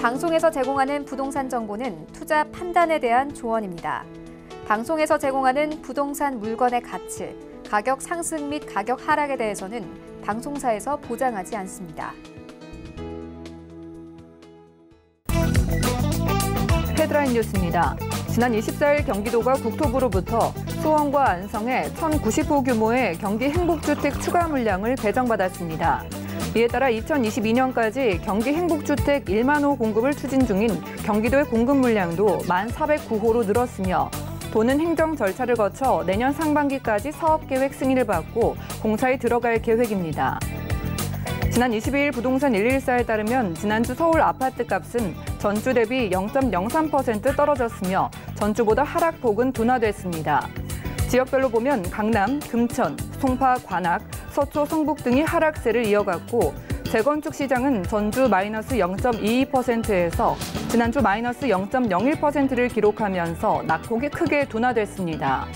방송에서 제공하는 부동산 정보는 투자 판단에 대한 조언입니다. 방송에서 제공하는 부동산 물건의 가치, 가격 상승 및 가격 하락에 대해서는 방송사에서 보장하지 않습니다. 헤드라인 뉴스입니다. 지난 24일 경기도가 국토부로부터 수원과 안성에 1,090호 규모의 경기 행복주택 추가 물량을 배정받았습니다. 이에 따라 2022년까지 경기 행복주택 1만 호 공급을 추진 중인 경기도의 공급 물량도 1,409호로 늘었으며 도는 행정 절차를 거쳐 내년 상반기까지 사업계획 승인을 받고 공사에 들어갈 계획입니다. 지난 22일 부동산 114에 따르면 지난주 서울 아파트 값은 전주 대비 0.03% 떨어졌으며 전주보다 하락폭은 둔화됐습니다. 지역별로 보면 강남, 금천, 송파, 관악, 서초, 성북 등이 하락세를 이어갔고 재건축 시장은 전주 마이너스 0.22%에서 지난주 마이너스 0.01%를 기록하면서 낙폭이 크게 둔화됐습니다.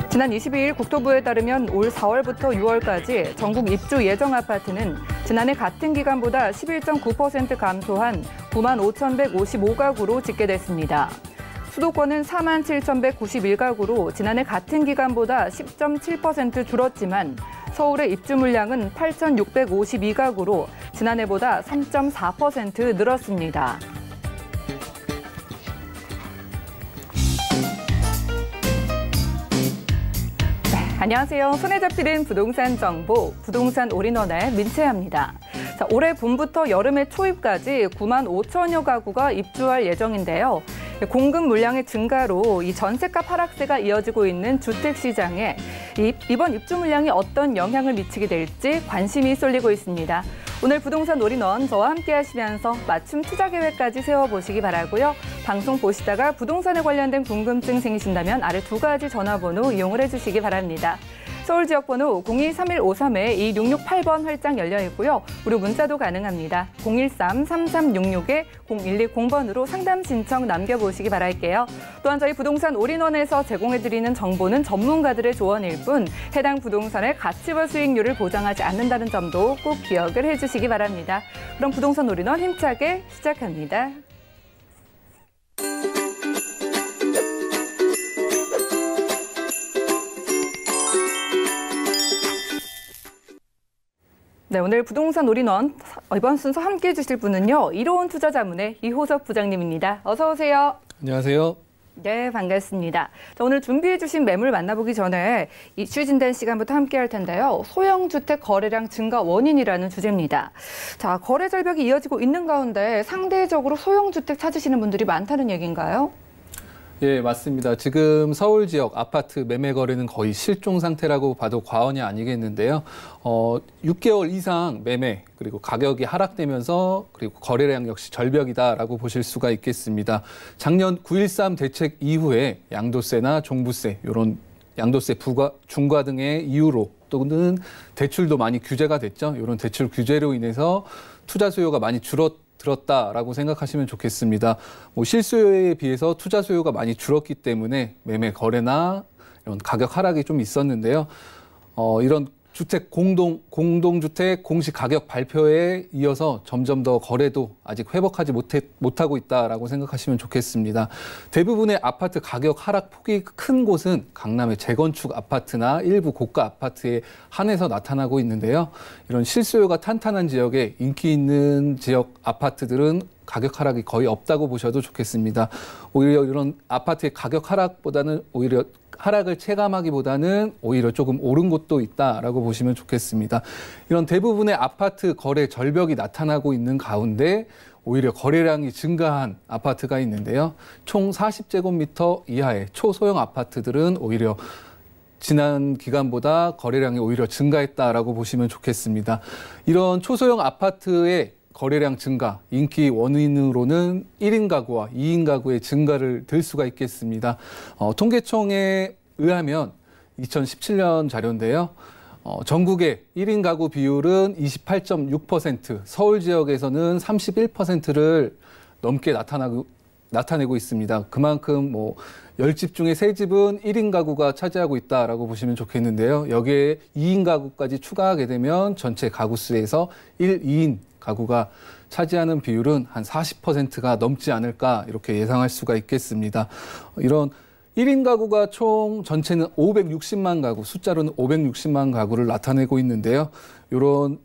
지난 22일 국토부에 따르면 올 4월부터 6월까지 전국 입주 예정 아파트는 지난해 같은 기간보다 11.9% 감소한 95,155가구로 집계됐습니다. 수도권은 47,191가구로 지난해 같은 기간보다 10.7% 줄었지만 서울의 입주 물량은 8,652가구로 지난해보다 3.4% 늘었습니다. 안녕하세요. 손에 잡히는 부동산 정보, 부동산 올인원의 민채아입니다. 자, 올해 봄부터 여름의 초입까지 9만 5천여 가구가 입주할 예정인데요. 공급 물량의 증가로 이 전셋값 하락세가 이어지고 있는 주택 시장에 이번 입주 물량이 어떤 영향을 미치게 될지 관심이 쏠리고 있습니다. 오늘 부동산 올인원 저와 함께 하시면서 맞춤 투자 계획까지 세워보시기 바라고요. 방송 보시다가 부동산에 관련된 궁금증 생기신다면 아래 두 가지 전화번호 이용을 해주시기 바랍니다. 서울 지역번호 023153-2668번 활짝 열려 있고요. 무료 문자도 가능합니다. 013-3366-0120번으로 상담 신청 남겨보시기 바랄게요. 또한 저희 부동산 올인원에서 제공해드리는 정보는 전문가들의 조언일 뿐 해당 부동산의 가치와 수익률을 보장하지 않는다는 점도 꼭 기억을 해주시기 바랍니다. 그럼 부동산 올인원 힘차게 시작합니다. 네, 오늘 부동산 올인원 이번 순서 함께해 주실 분은요. 이로운 투자자문의 이호섭 부장님입니다. 어서 오세요. 안녕하세요. 네, 반갑습니다. 자, 오늘 준비해 주신 매물 만나보기 전에 이슈 진단 시간부터 함께할 텐데요. 소형주택 거래량 증가 원인이라는 주제입니다. 자, 거래 절벽이 이어지고 있는 가운데 상대적으로 소형주택 찾으시는 분들이 많다는 얘기인가요? 예, 맞습니다. 지금 서울 지역 아파트 매매 거래는 거의 실종 상태라고 봐도 과언이 아니겠는데요. 6개월 이상 매매 그리고 가격이 하락되면서 그리고 거래량 역시 절벽이다라고 보실 수가 있겠습니다. 작년 9.13 대책 이후에 양도세나 종부세 이런 양도세 부과 중과 등의 이유로 또는 대출도 많이 규제가 됐죠. 이런 대출 규제로 인해서 투자 수요가 많이 들었다라고 생각하시면 좋겠습니다. 실수요에 비해서 투자 수요가 많이 줄었기 때문에 매매 거래나 이런 가격 하락이 좀 있었는데요. 이런 주택 공동주택 공시 가격 발표에 이어서 점점 더 거래도 아직 회복하지 못하고 있다라고 생각하시면 좋겠습니다. 대부분의 아파트 가격 하락 폭이 큰 곳은 강남의 재건축 아파트나 일부 고가 아파트에 한해서 나타나고 있는데요. 이런 실수요가 탄탄한 지역에 인기 있는 지역 아파트들은 가격 하락이 거의 없다고 보셔도 좋겠습니다. 오히려 이런 아파트의 가격 하락보다는 오히려 하락을 체감하기보다는 오히려 조금 오른 곳도 있다라고 보시면 좋겠습니다. 이런 대부분의 아파트 거래 절벽이 나타나고 있는 가운데 오히려 거래량이 증가한 아파트가 있는데요. 총 40제곱미터 이하의 초소형 아파트들은 오히려 지난 기간보다 거래량이 오히려 증가했다라고 보시면 좋겠습니다. 이런 초소형 아파트의 거래량 증가, 인기 원인으로는 1인 가구와 2인 가구의 증가를 들 수가 있겠습니다. 통계청에 의하면 2017년 자료인데요. 전국의 1인 가구 비율은 28.6%, 서울 지역에서는 31%를 넘게 나타내고 있습니다. 그만큼 10집 중에 3집은 1인 가구가 차지하고 있다라고 보시면 좋겠는데요. 여기에 2인 가구까지 추가하게 되면 전체 가구 수에서 1, 2인 가구가 차지하는 비율은 한 40%가 넘지 않을까 이렇게 예상할 수가 있겠습니다. 이런 1인 가구가 총 전체는 560만 가구, 숫자로는 560만 가구를 나타내고 있는데요. 이런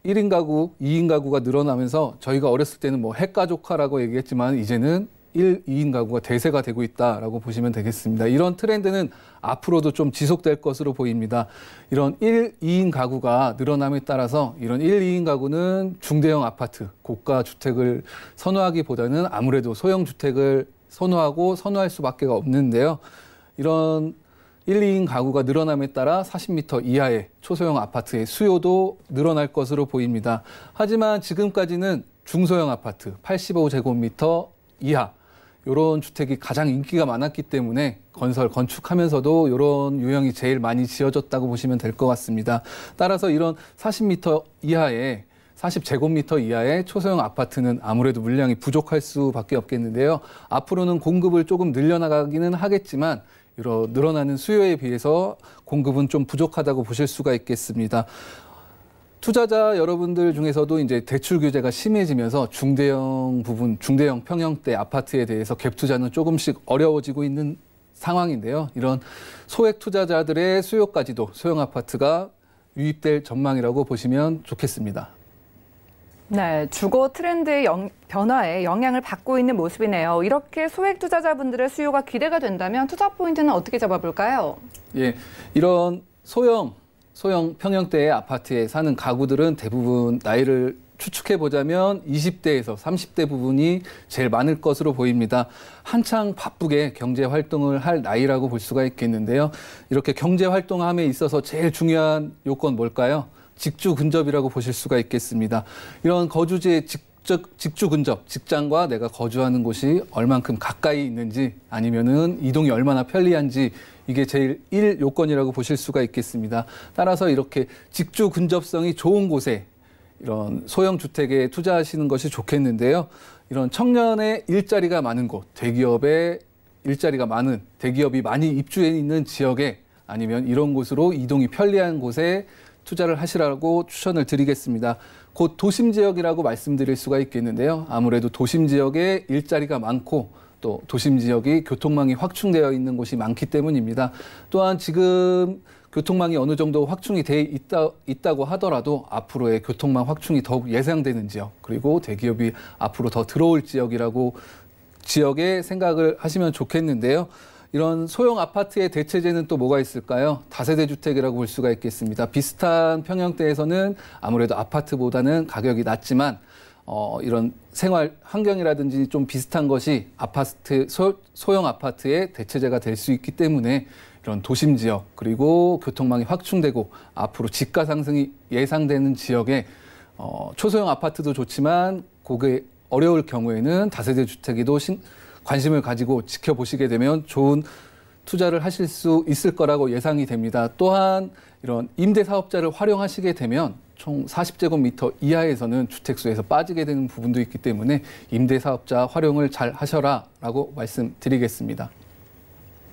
1인 가구, 2인 가구가 늘어나면서 저희가 어렸을 때는 뭐 핵가족화라고 얘기했지만 이제는 1, 2인 가구가 대세가 되고 있다라고 보시면 되겠습니다. 이런 트렌드는 앞으로도 좀 지속될 것으로 보입니다. 이런 1, 2인 가구가 늘어남에 따라서 이런 1, 2인 가구는 중대형 아파트, 고가 주택을 선호하기보다는 아무래도 소형 주택을 선호할 수밖에 없는데요. 이런 1, 2인 가구가 늘어남에 따라 40m 이하의 초소형 아파트의 수요도 늘어날 것으로 보입니다. 하지만 지금까지는 중소형 아파트 85제곱미터 이하 이런 주택이 가장 인기가 많았기 때문에 건축하면서도 이런 유형이 제일 많이 지어졌다고 보시면 될 것 같습니다. 따라서 이런 40제곱미터 이하의 초소형 아파트는 아무래도 물량이 부족할 수밖에 없겠는데요. 앞으로는 공급을 조금 늘려나가기는 하겠지만 늘어나는 수요에 비해서 공급은 좀 부족하다고 보실 수가 있겠습니다. 투자자 여러분들 중에서도 이제 대출 규제가 심해지면서 중대형 평형대 아파트에 대해서 갭 투자는 조금씩 어려워지고 있는 상황인데요. 이런 소액 투자자들의 수요까지도 소형 아파트가 유입될 전망이라고 보시면 좋겠습니다. 네, 주거 트렌드의 변화에 영향을 받고 있는 모습이네요. 이렇게 소액 투자자분들의 수요가 기대가 된다면 투자 포인트는 어떻게 잡아볼까요? 예, 이런 소형 평형대의 아파트에 사는 가구들은 대부분 나이를 추측해 보자면 20대에서 30대 부분이 제일 많을 것으로 보입니다. 한창 바쁘게 경제 활동을 할 나이라고 볼 수가 있겠는데요. 이렇게 경제 활동함에 있어서 제일 중요한 요건 뭘까요? 직주 근접이라고 보실 수가 있겠습니다. 이런 거주지의 직주 근접, 직장과 내가 거주하는 곳이 얼만큼 가까이 있는지 아니면은 이동이 얼마나 편리한지 이게 제일 1요건이라고 보실 수가 있겠습니다. 따라서 이렇게 직주 근접성이 좋은 곳에 이런 소형 주택에 투자하시는 것이 좋겠는데요. 이런 청년의 일자리가 많은 곳, 대기업의 일자리가 많은, 대기업이 많이 입주해 있는 지역에 아니면 이런 곳으로 이동이 편리한 곳에 투자를 하시라고 추천을 드리겠습니다. 곧 도심 지역이라고 말씀드릴 수가 있겠는데요. 아무래도 도심 지역에 일자리가 많고 또 도심 지역이 교통망이 확충되어 있는 곳이 많기 때문입니다. 또한 지금 교통망이 어느 정도 확충이 돼 있다고 하더라도 앞으로의 교통망 확충이 더욱 예상되는 지역, 그리고 대기업이 앞으로 더 들어올 지역에 생각을 하시면 좋겠는데요. 이런 소형 아파트의 대체제는 또 뭐가 있을까요? 다세대 주택이라고 볼 수가 있겠습니다. 비슷한 평형대에서는 아무래도 아파트보다는 가격이 낮지만 이런 생활 환경이라든지 좀 비슷한 것이 소형 아파트의 대체제가 될 수 있기 때문에 이런 도심 지역 그리고 교통망이 확충되고 앞으로 집가 상승이 예상되는 지역에 초소형 아파트도 좋지만 그게 어려울 경우에는 다세대 주택에도 관심을 가지고 지켜보시게 되면 좋은 투자를 하실 수 있을 거라고 예상이 됩니다. 또한 이런 임대사업자를 활용하시게 되면 총 40제곱미터 이하에서는 주택수에서 빠지게 되는 부분도 있기 때문에 임대사업자 활용을 잘 하셔라라고 말씀드리겠습니다.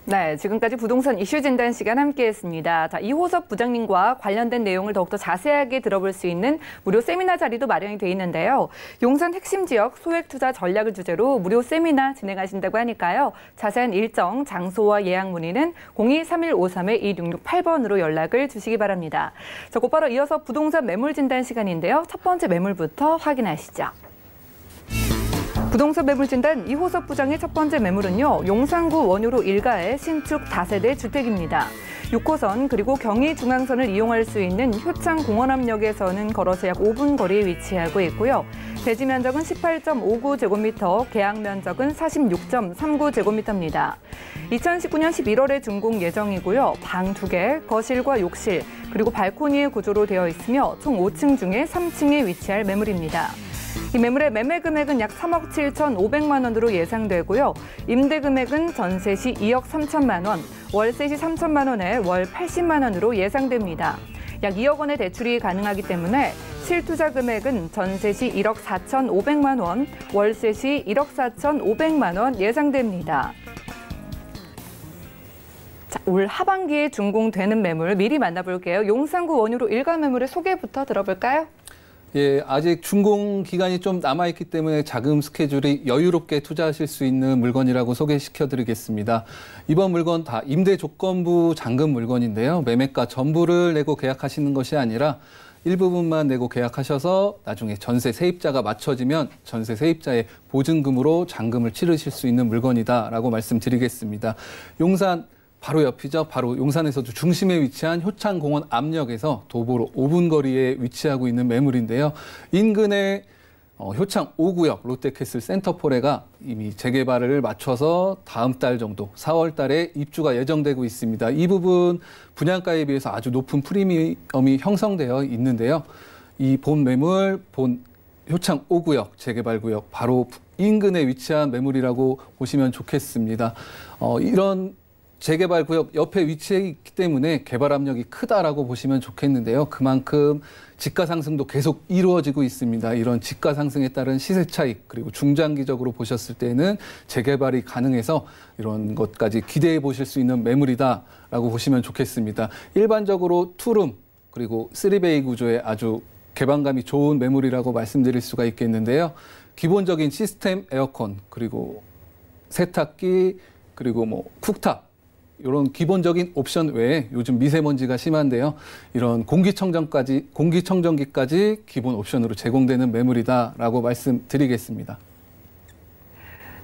네, 지금까지 부동산 이슈 진단 시간 함께했습니다. 자, 이호섭 부장님과 관련된 내용을 더욱더 자세하게 들어볼 수 있는 무료 세미나 자리도 마련이 돼 있는데요. 용산 핵심 지역 소액 투자 전략을 주제로 무료 세미나 진행하신다고 하니까요. 자세한 일정, 장소와 예약 문의는 02-3153-2668번으로 연락을 주시기 바랍니다. 자, 곧바로 이어서 부동산 매물 진단 시간인데요. 첫 번째 매물부터 확인하시죠. 부동산 매물 진단 이호섭 부장의 첫 번째 매물은요. 용산구 원효로 1가의 신축 다세대 주택입니다. 6호선 그리고 경의중앙선을 이용할 수 있는 효창공원암역에서는 걸어서 약 5분 거리에 위치하고 있고요. 대지 면적은 18.59제곱미터, 계약 면적은 46.39제곱미터입니다. 2019년 11월에 준공 예정이고요. 방 2개, 거실과 욕실, 그리고 발코니의 구조로 되어 있으며 총 5층 중에 3층에 위치할 매물입니다. 이 매물의 매매 금액은 약 3억 7,500만 원으로 예상되고요. 임대 금액은 전세 시 2억 3천만 원, 월세 시 3천만 원에 월 80만 원으로 예상됩니다. 약 2억 원의 대출이 가능하기 때문에 실투자 금액은 전세 시 1억 4,500만 원, 월세 시 1억 4,500만 원 예상됩니다. 자, 올 하반기에 준공되는 매물 미리 만나볼게요. 용산구 원효로 1가 매물의 소개부터 들어볼까요? 예, 아직 준공 기간이 좀 남아있기 때문에 자금 스케줄이 여유롭게 투자하실 수 있는 물건이라고 소개시켜드리겠습니다. 이번 물건 다 임대 조건부 잔금 물건인데요. 매매가 전부를 내고 계약하시는 것이 아니라 일부분만 내고 계약하셔서 나중에 전세 세입자가 맞춰지면 전세 세입자의 보증금으로 잔금을 치르실 수 있는 물건이다라고 말씀드리겠습니다. 용산 바로 옆이죠. 바로 용산에서도 중심에 위치한 효창공원 앞역에서 도보로 5분 거리에 위치하고 있는 매물인데요. 인근에 효창 5구역 롯데캐슬 센터포레가 이미 재개발을 마쳐서 다음 달 정도 4월 달에 입주가 예정되고 있습니다. 이 부분 분양가에 비해서 아주 높은 프리미엄이 형성되어 있는데요. 이 본 매물, 본 효창 5구역 재개발구역 바로 인근에 위치한 매물이라고 보시면 좋겠습니다. 이런 재개발 구역 옆에 위치해 있기 때문에 개발 압력이 크다라고 보시면 좋겠는데요. 그만큼 지가 상승도 계속 이루어지고 있습니다. 이런 지가 상승에 따른 시세 차익 그리고 중장기적으로 보셨을 때는 재개발이 가능해서 이런 것까지 기대해 보실 수 있는 매물이다라고 보시면 좋겠습니다. 일반적으로 투룸 그리고 3베이 구조의 아주 개방감이 좋은 매물이라고 말씀드릴 수가 있겠는데요. 기본적인 시스템 에어컨 그리고 세탁기 그리고 쿡탑 이런 기본적인 옵션 외에 요즘 미세먼지가 심한데요. 이런 공기청정기까지 기본 옵션으로 제공되는 매물이다라고 말씀드리겠습니다.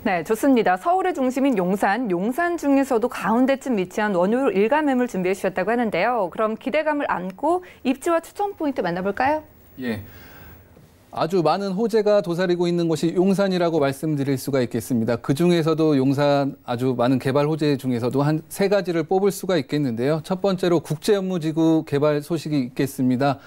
네, 좋습니다. 서울의 중심인 용산 중에서도 가운데쯤 위치한 원효 일가 매물 준비해 주셨다고 하는데요. 그럼 기대감을 안고 입지와 추천 포인트 만나볼까요? 예. 아주 많은 호재가 도사리고 있는 곳이 용산이라고 말씀드릴 수가 있겠습니다. 그중에서도 용산 아주 많은 개발 호재 중에서도 한 3가지를 뽑을 수가 있겠는데요. 첫 번째로 국제업무지구 개발 소식이 있겠습니다.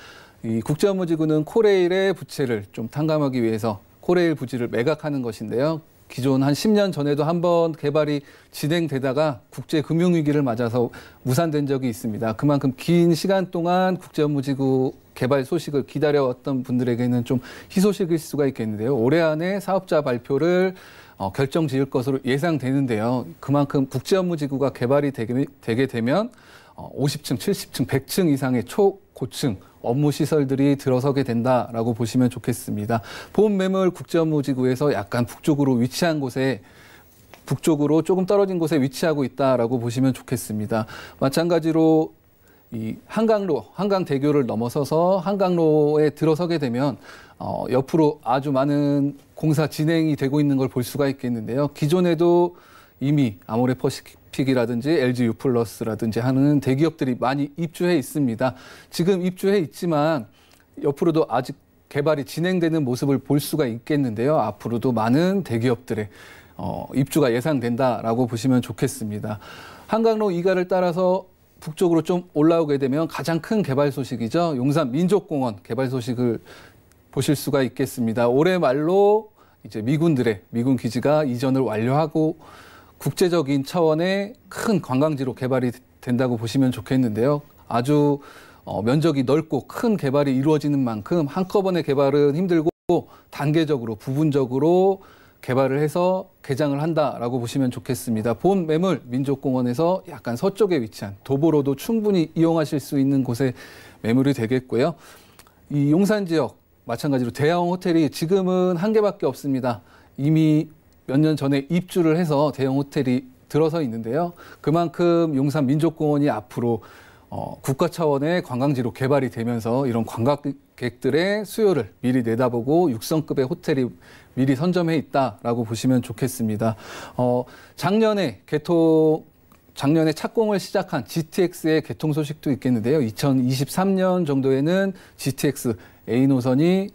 이 국제업무지구는 코레일의 부채를 좀 탕감하기 위해서 코레일 부지를 매각하는 것인데요. 기존 한 10년 전에도 한번 개발이 진행되다가 국제금융위기를 맞아서 무산된 적이 있습니다. 그만큼 긴 시간 동안 국제업무지구 개발 소식을 기다려왔던 분들에게는 좀 희소식일 수가 있겠는데요. 올해 안에 사업자 발표를 결정 지을 것으로 예상되는데요. 그만큼 국제업무지구가 개발이 되게 되면 50층, 70층, 100층 이상의 초고층 업무 시설들이 들어서게 된다라고 보시면 좋겠습니다. 본 매물 국제업무지구에서 약간 북쪽으로 위치한 곳에 북쪽으로 조금 떨어진 곳에 위치하고 있다라고 보시면 좋겠습니다. 마찬가지로 이 한강대교를 넘어서서 한강로에 들어서게 되면 옆으로 아주 많은 공사 진행이 되고 있는 걸 볼 수가 있겠는데요. 기존에도 이미 아모레퍼시픽이라든지 LG U+라든지 하는 대기업들이 많이 입주해 있습니다. 지금 입주해 있지만 옆으로도 아직 개발이 진행되는 모습을 볼 수가 있겠는데요. 앞으로도 많은 대기업들의 입주가 예상된다라고 보시면 좋겠습니다. 한강로 2가를 따라서 북쪽으로 좀 올라오게 되면 가장 큰 개발 소식이죠. 용산 민족공원 개발 소식을 보실 수가 있겠습니다. 올해 말로 이제 미군 기지가 이전을 완료하고 국제적인 차원의 큰 관광지로 개발이 된다고 보시면 좋겠는데요. 아주 면적이 넓고 큰 개발이 이루어지는 만큼 한꺼번에 개발은 힘들고 단계적으로 부분적으로 개발을 해서 개장을 한다라고 보시면 좋겠습니다. 본 매물 민족공원에서 약간 서쪽에 위치한 도보로도 충분히 이용하실 수 있는 곳에 매물이 되겠고요. 이 용산 지역 마찬가지로 대형 호텔이 지금은 한 개밖에 없습니다. 이미 몇 년 전에 입주를 해서 대형 호텔이 들어서 있는데요. 그만큼 용산 민족공원이 앞으로 국가 차원의 관광지로 개발이 되면서 이런 관광객들의 수요를 미리 내다보고 육성급의 호텔이 미리 선점해 있다라고 보시면 좋겠습니다. 작년에 착공을 시작한 GTX의 개통 소식도 있겠는데요. 2023년 정도에는 GTX A 노선이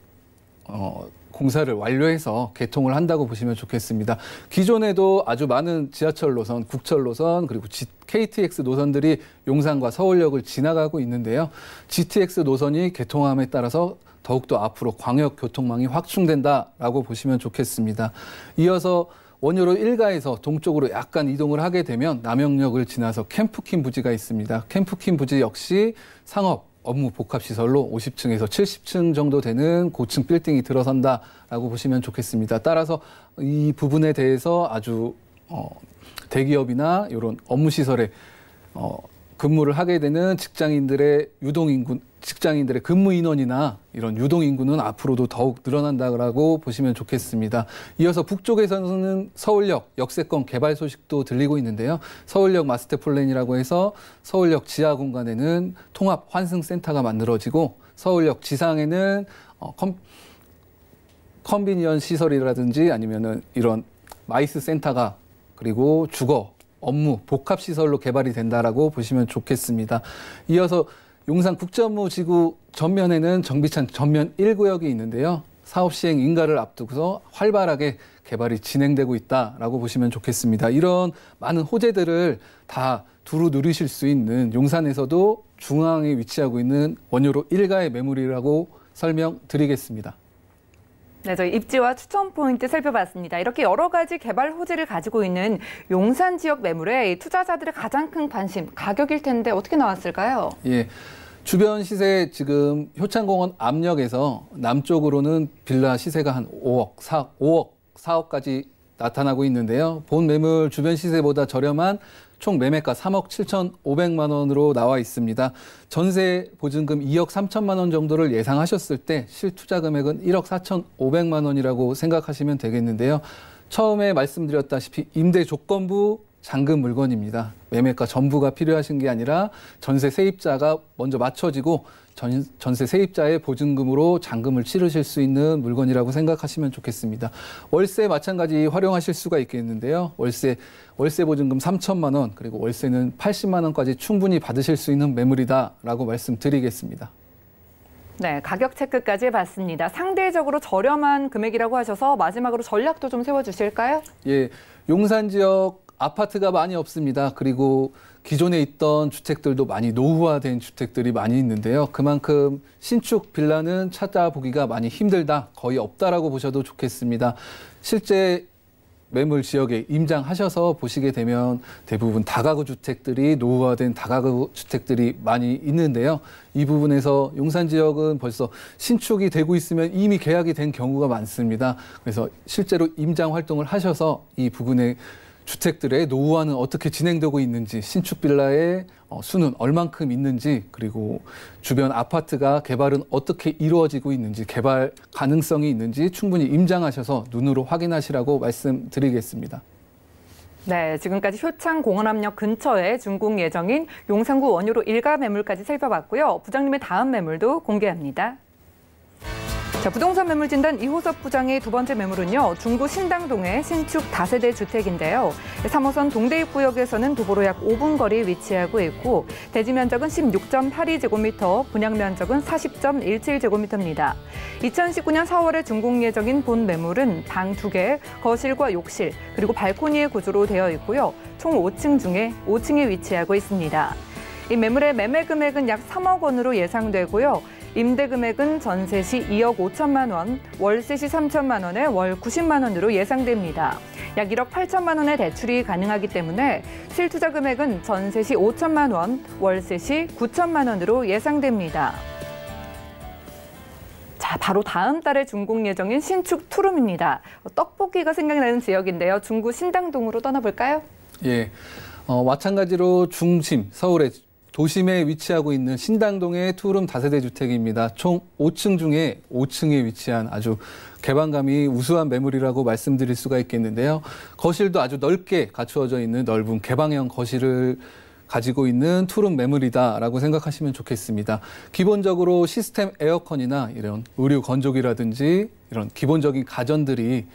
공사를 완료해서 개통을 한다고 보시면 좋겠습니다. 기존에도 아주 많은 지하철 노선, 국철 노선, 그리고 KTX 노선들이 용산과 서울역을 지나가고 있는데요. GTX 노선이 개통함에 따라서 더욱더 앞으로 광역 교통망이 확충된다라고 보시면 좋겠습니다. 이어서 원효로 1가에서 동쪽으로 약간 이동을 하게 되면 남영역을 지나서 캠프킨 부지가 있습니다. 캠프킨 부지 역시 상업, 업무 복합시설로 50층에서 70층 정도 되는 고층 빌딩이 들어선다라고 보시면 좋겠습니다. 따라서 이 부분에 대해서 아주 대기업이나 이런 업무시설에 근무를 하게 되는 직장인들의 직장인들의 근무 인원이나 이런 유동 인구는 앞으로도 더욱 늘어난다고 보시면 좋겠습니다. 이어서 북쪽에서는 서울역 역세권 개발 소식도 들리고 있는데요. 서울역 마스터 플랜이라고 해서 서울역 지하 공간에는 통합 환승센터가 만들어지고 서울역 지상에는 컨비니언 시설이라든지 아니면은 이런 마이스 센터가 그리고 주거, 업무, 복합시설로 개발이 된다라고 보시면 좋겠습니다. 이어서 용산 국제업무지구 전면에는 정비찬 전면 1구역이 있는데요. 사업 시행 인가를 앞두고서 활발하게 개발이 진행되고 있다라고 보시면 좋겠습니다. 이런 많은 호재들을 다 두루 누리실 수 있는 용산에서도 중앙에 위치하고 있는 원효로 1가의 매물이라고 설명드리겠습니다. 네, 저희 입지와 추천 포인트 살펴봤습니다. 이렇게 여러 가지 개발 호재를 가지고 있는 용산 지역 매물에 투자자들의 가장 큰 관심, 가격일 텐데 어떻게 나왔을까요? 예, 주변 시세 지금 효창공원 압력에서 남쪽으로는 빌라 시세가 한 5억, 4억까지 나타나고 있는데요. 본 매물 주변 시세보다 저렴한 총 매매가 3억 7,500만 원으로 나와 있습니다. 전세 보증금 2억 3천만 원 정도를 예상하셨을 때 실투자 금액은 1억 4,500만 원이라고 생각하시면 되겠는데요. 처음에 말씀드렸다시피 임대 조건부 잔금 물건입니다. 매매가 전부가 필요하신 게 아니라 전세 세입자가 먼저 맞춰지고 전세 세입자의 보증금으로 잔금을 치르실 수 있는 물건이라고 생각하시면 좋겠습니다. 월세 마찬가지 활용하실 수가 있겠는데요. 월세 보증금 3천만 원 그리고 월세는 80만 원까지 충분히 받으실 수 있는 매물이다라고 말씀드리겠습니다. 네, 가격 체크까지 해봤습니다. 상대적으로 저렴한 금액이라고 하셔서 마지막으로 전략도 좀 세워주실까요? 예, 용산 지역 아파트가 많이 없습니다. 그리고 기존에 있던 주택들도 많이 노후화된 주택들이 많이 있는데요. 그만큼 신축 빌라는 찾아보기가 많이 힘들다, 거의 없다라고 보셔도 좋겠습니다. 실제 매물 지역에 임장하셔서 보시게 되면 대부분 다가구 주택들이 노후화된 다가구 주택들이 많이 있는데요. 이 부분에서 용산 지역은 벌써 신축이 되고 있으면 이미 계약이 된 경우가 많습니다. 그래서 실제로 임장 활동을 하셔서 이 부분에 주택들의 노후화는 어떻게 진행되고 있는지, 신축 빌라의 수는 얼만큼 있는지, 그리고 주변 아파트가 개발은 어떻게 이루어지고 있는지, 개발 가능성이 있는지 충분히 임장하셔서 눈으로 확인하시라고 말씀드리겠습니다. 네, 지금까지 효창공원암역 근처에 준공 예정인 용산구 원효로 1가 매물까지 살펴봤고요. 부장님의 다음 매물도 공개합니다. 자, 부동산 매물 진단 이호섭 부장의 두 번째 매물은요. 중구 신당동의 신축 다세대 주택인데요. 3호선 동대입구역에서는 도보로 약 5분 거리에 위치하고 있고 대지 면적은 16.82제곱미터, 분양 면적은 40.17제곱미터입니다. 2019년 4월에 준공 예정인 본 매물은 방 2개, 거실과 욕실, 그리고 발코니의 구조로 되어 있고요. 총 5층 중에 5층에 위치하고 있습니다. 이 매물의 매매 금액은 약 3억 원으로 예상되고요. 임대 금액은 전세 시 2억 5천만 원, 월세 시 3천만 원에 월 90만 원으로 예상됩니다. 약 1억 8천만 원의 대출이 가능하기 때문에 실투자 금액은 전세 시 5천만 원, 월세 시 9천만 원으로 예상됩니다. 자, 바로 다음 달에 준공 예정인 신축 투룸입니다. 떡볶이가 생각나는 지역인데요. 중구 신당동으로 떠나볼까요? 예, 마찬가지로 중심, 서울의 도심에 위치하고 있는 신당동의 투룸 다세대 주택입니다. 총 5층 중에 5층에 위치한 아주 개방감이 우수한 매물이라고 말씀드릴 수가 있겠는데요. 거실도 아주 넓게 갖추어져 있는 넓은 개방형 거실을 가지고 있는 투룸 매물이다라고 생각하시면 좋겠습니다. 기본적으로 시스템 에어컨이나 이런 의류 건조기라든지 이런 기본적인 가전들이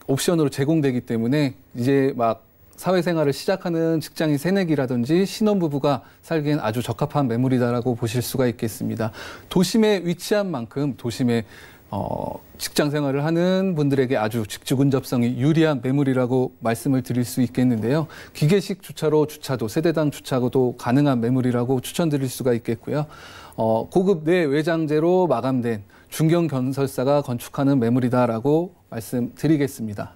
옵션으로 제공되기 때문에 이제 막 사회생활을 시작하는 직장인 새내기라든지 신혼부부가 살기엔 아주 적합한 매물이다라고 보실 수가 있겠습니다. 도심에 위치한 만큼 도심에 직장 생활을 하는 분들에게 아주 직주 근접성이 유리한 매물이라고 말씀을 드릴 수 있겠는데요. 기계식 주차로 주차도, 세대당 주차도 가능한 매물이라고 추천드릴 수가 있겠고요. 고급 내외장재로 마감된 중견 건설사가 건축하는 매물이다라고 말씀드리겠습니다.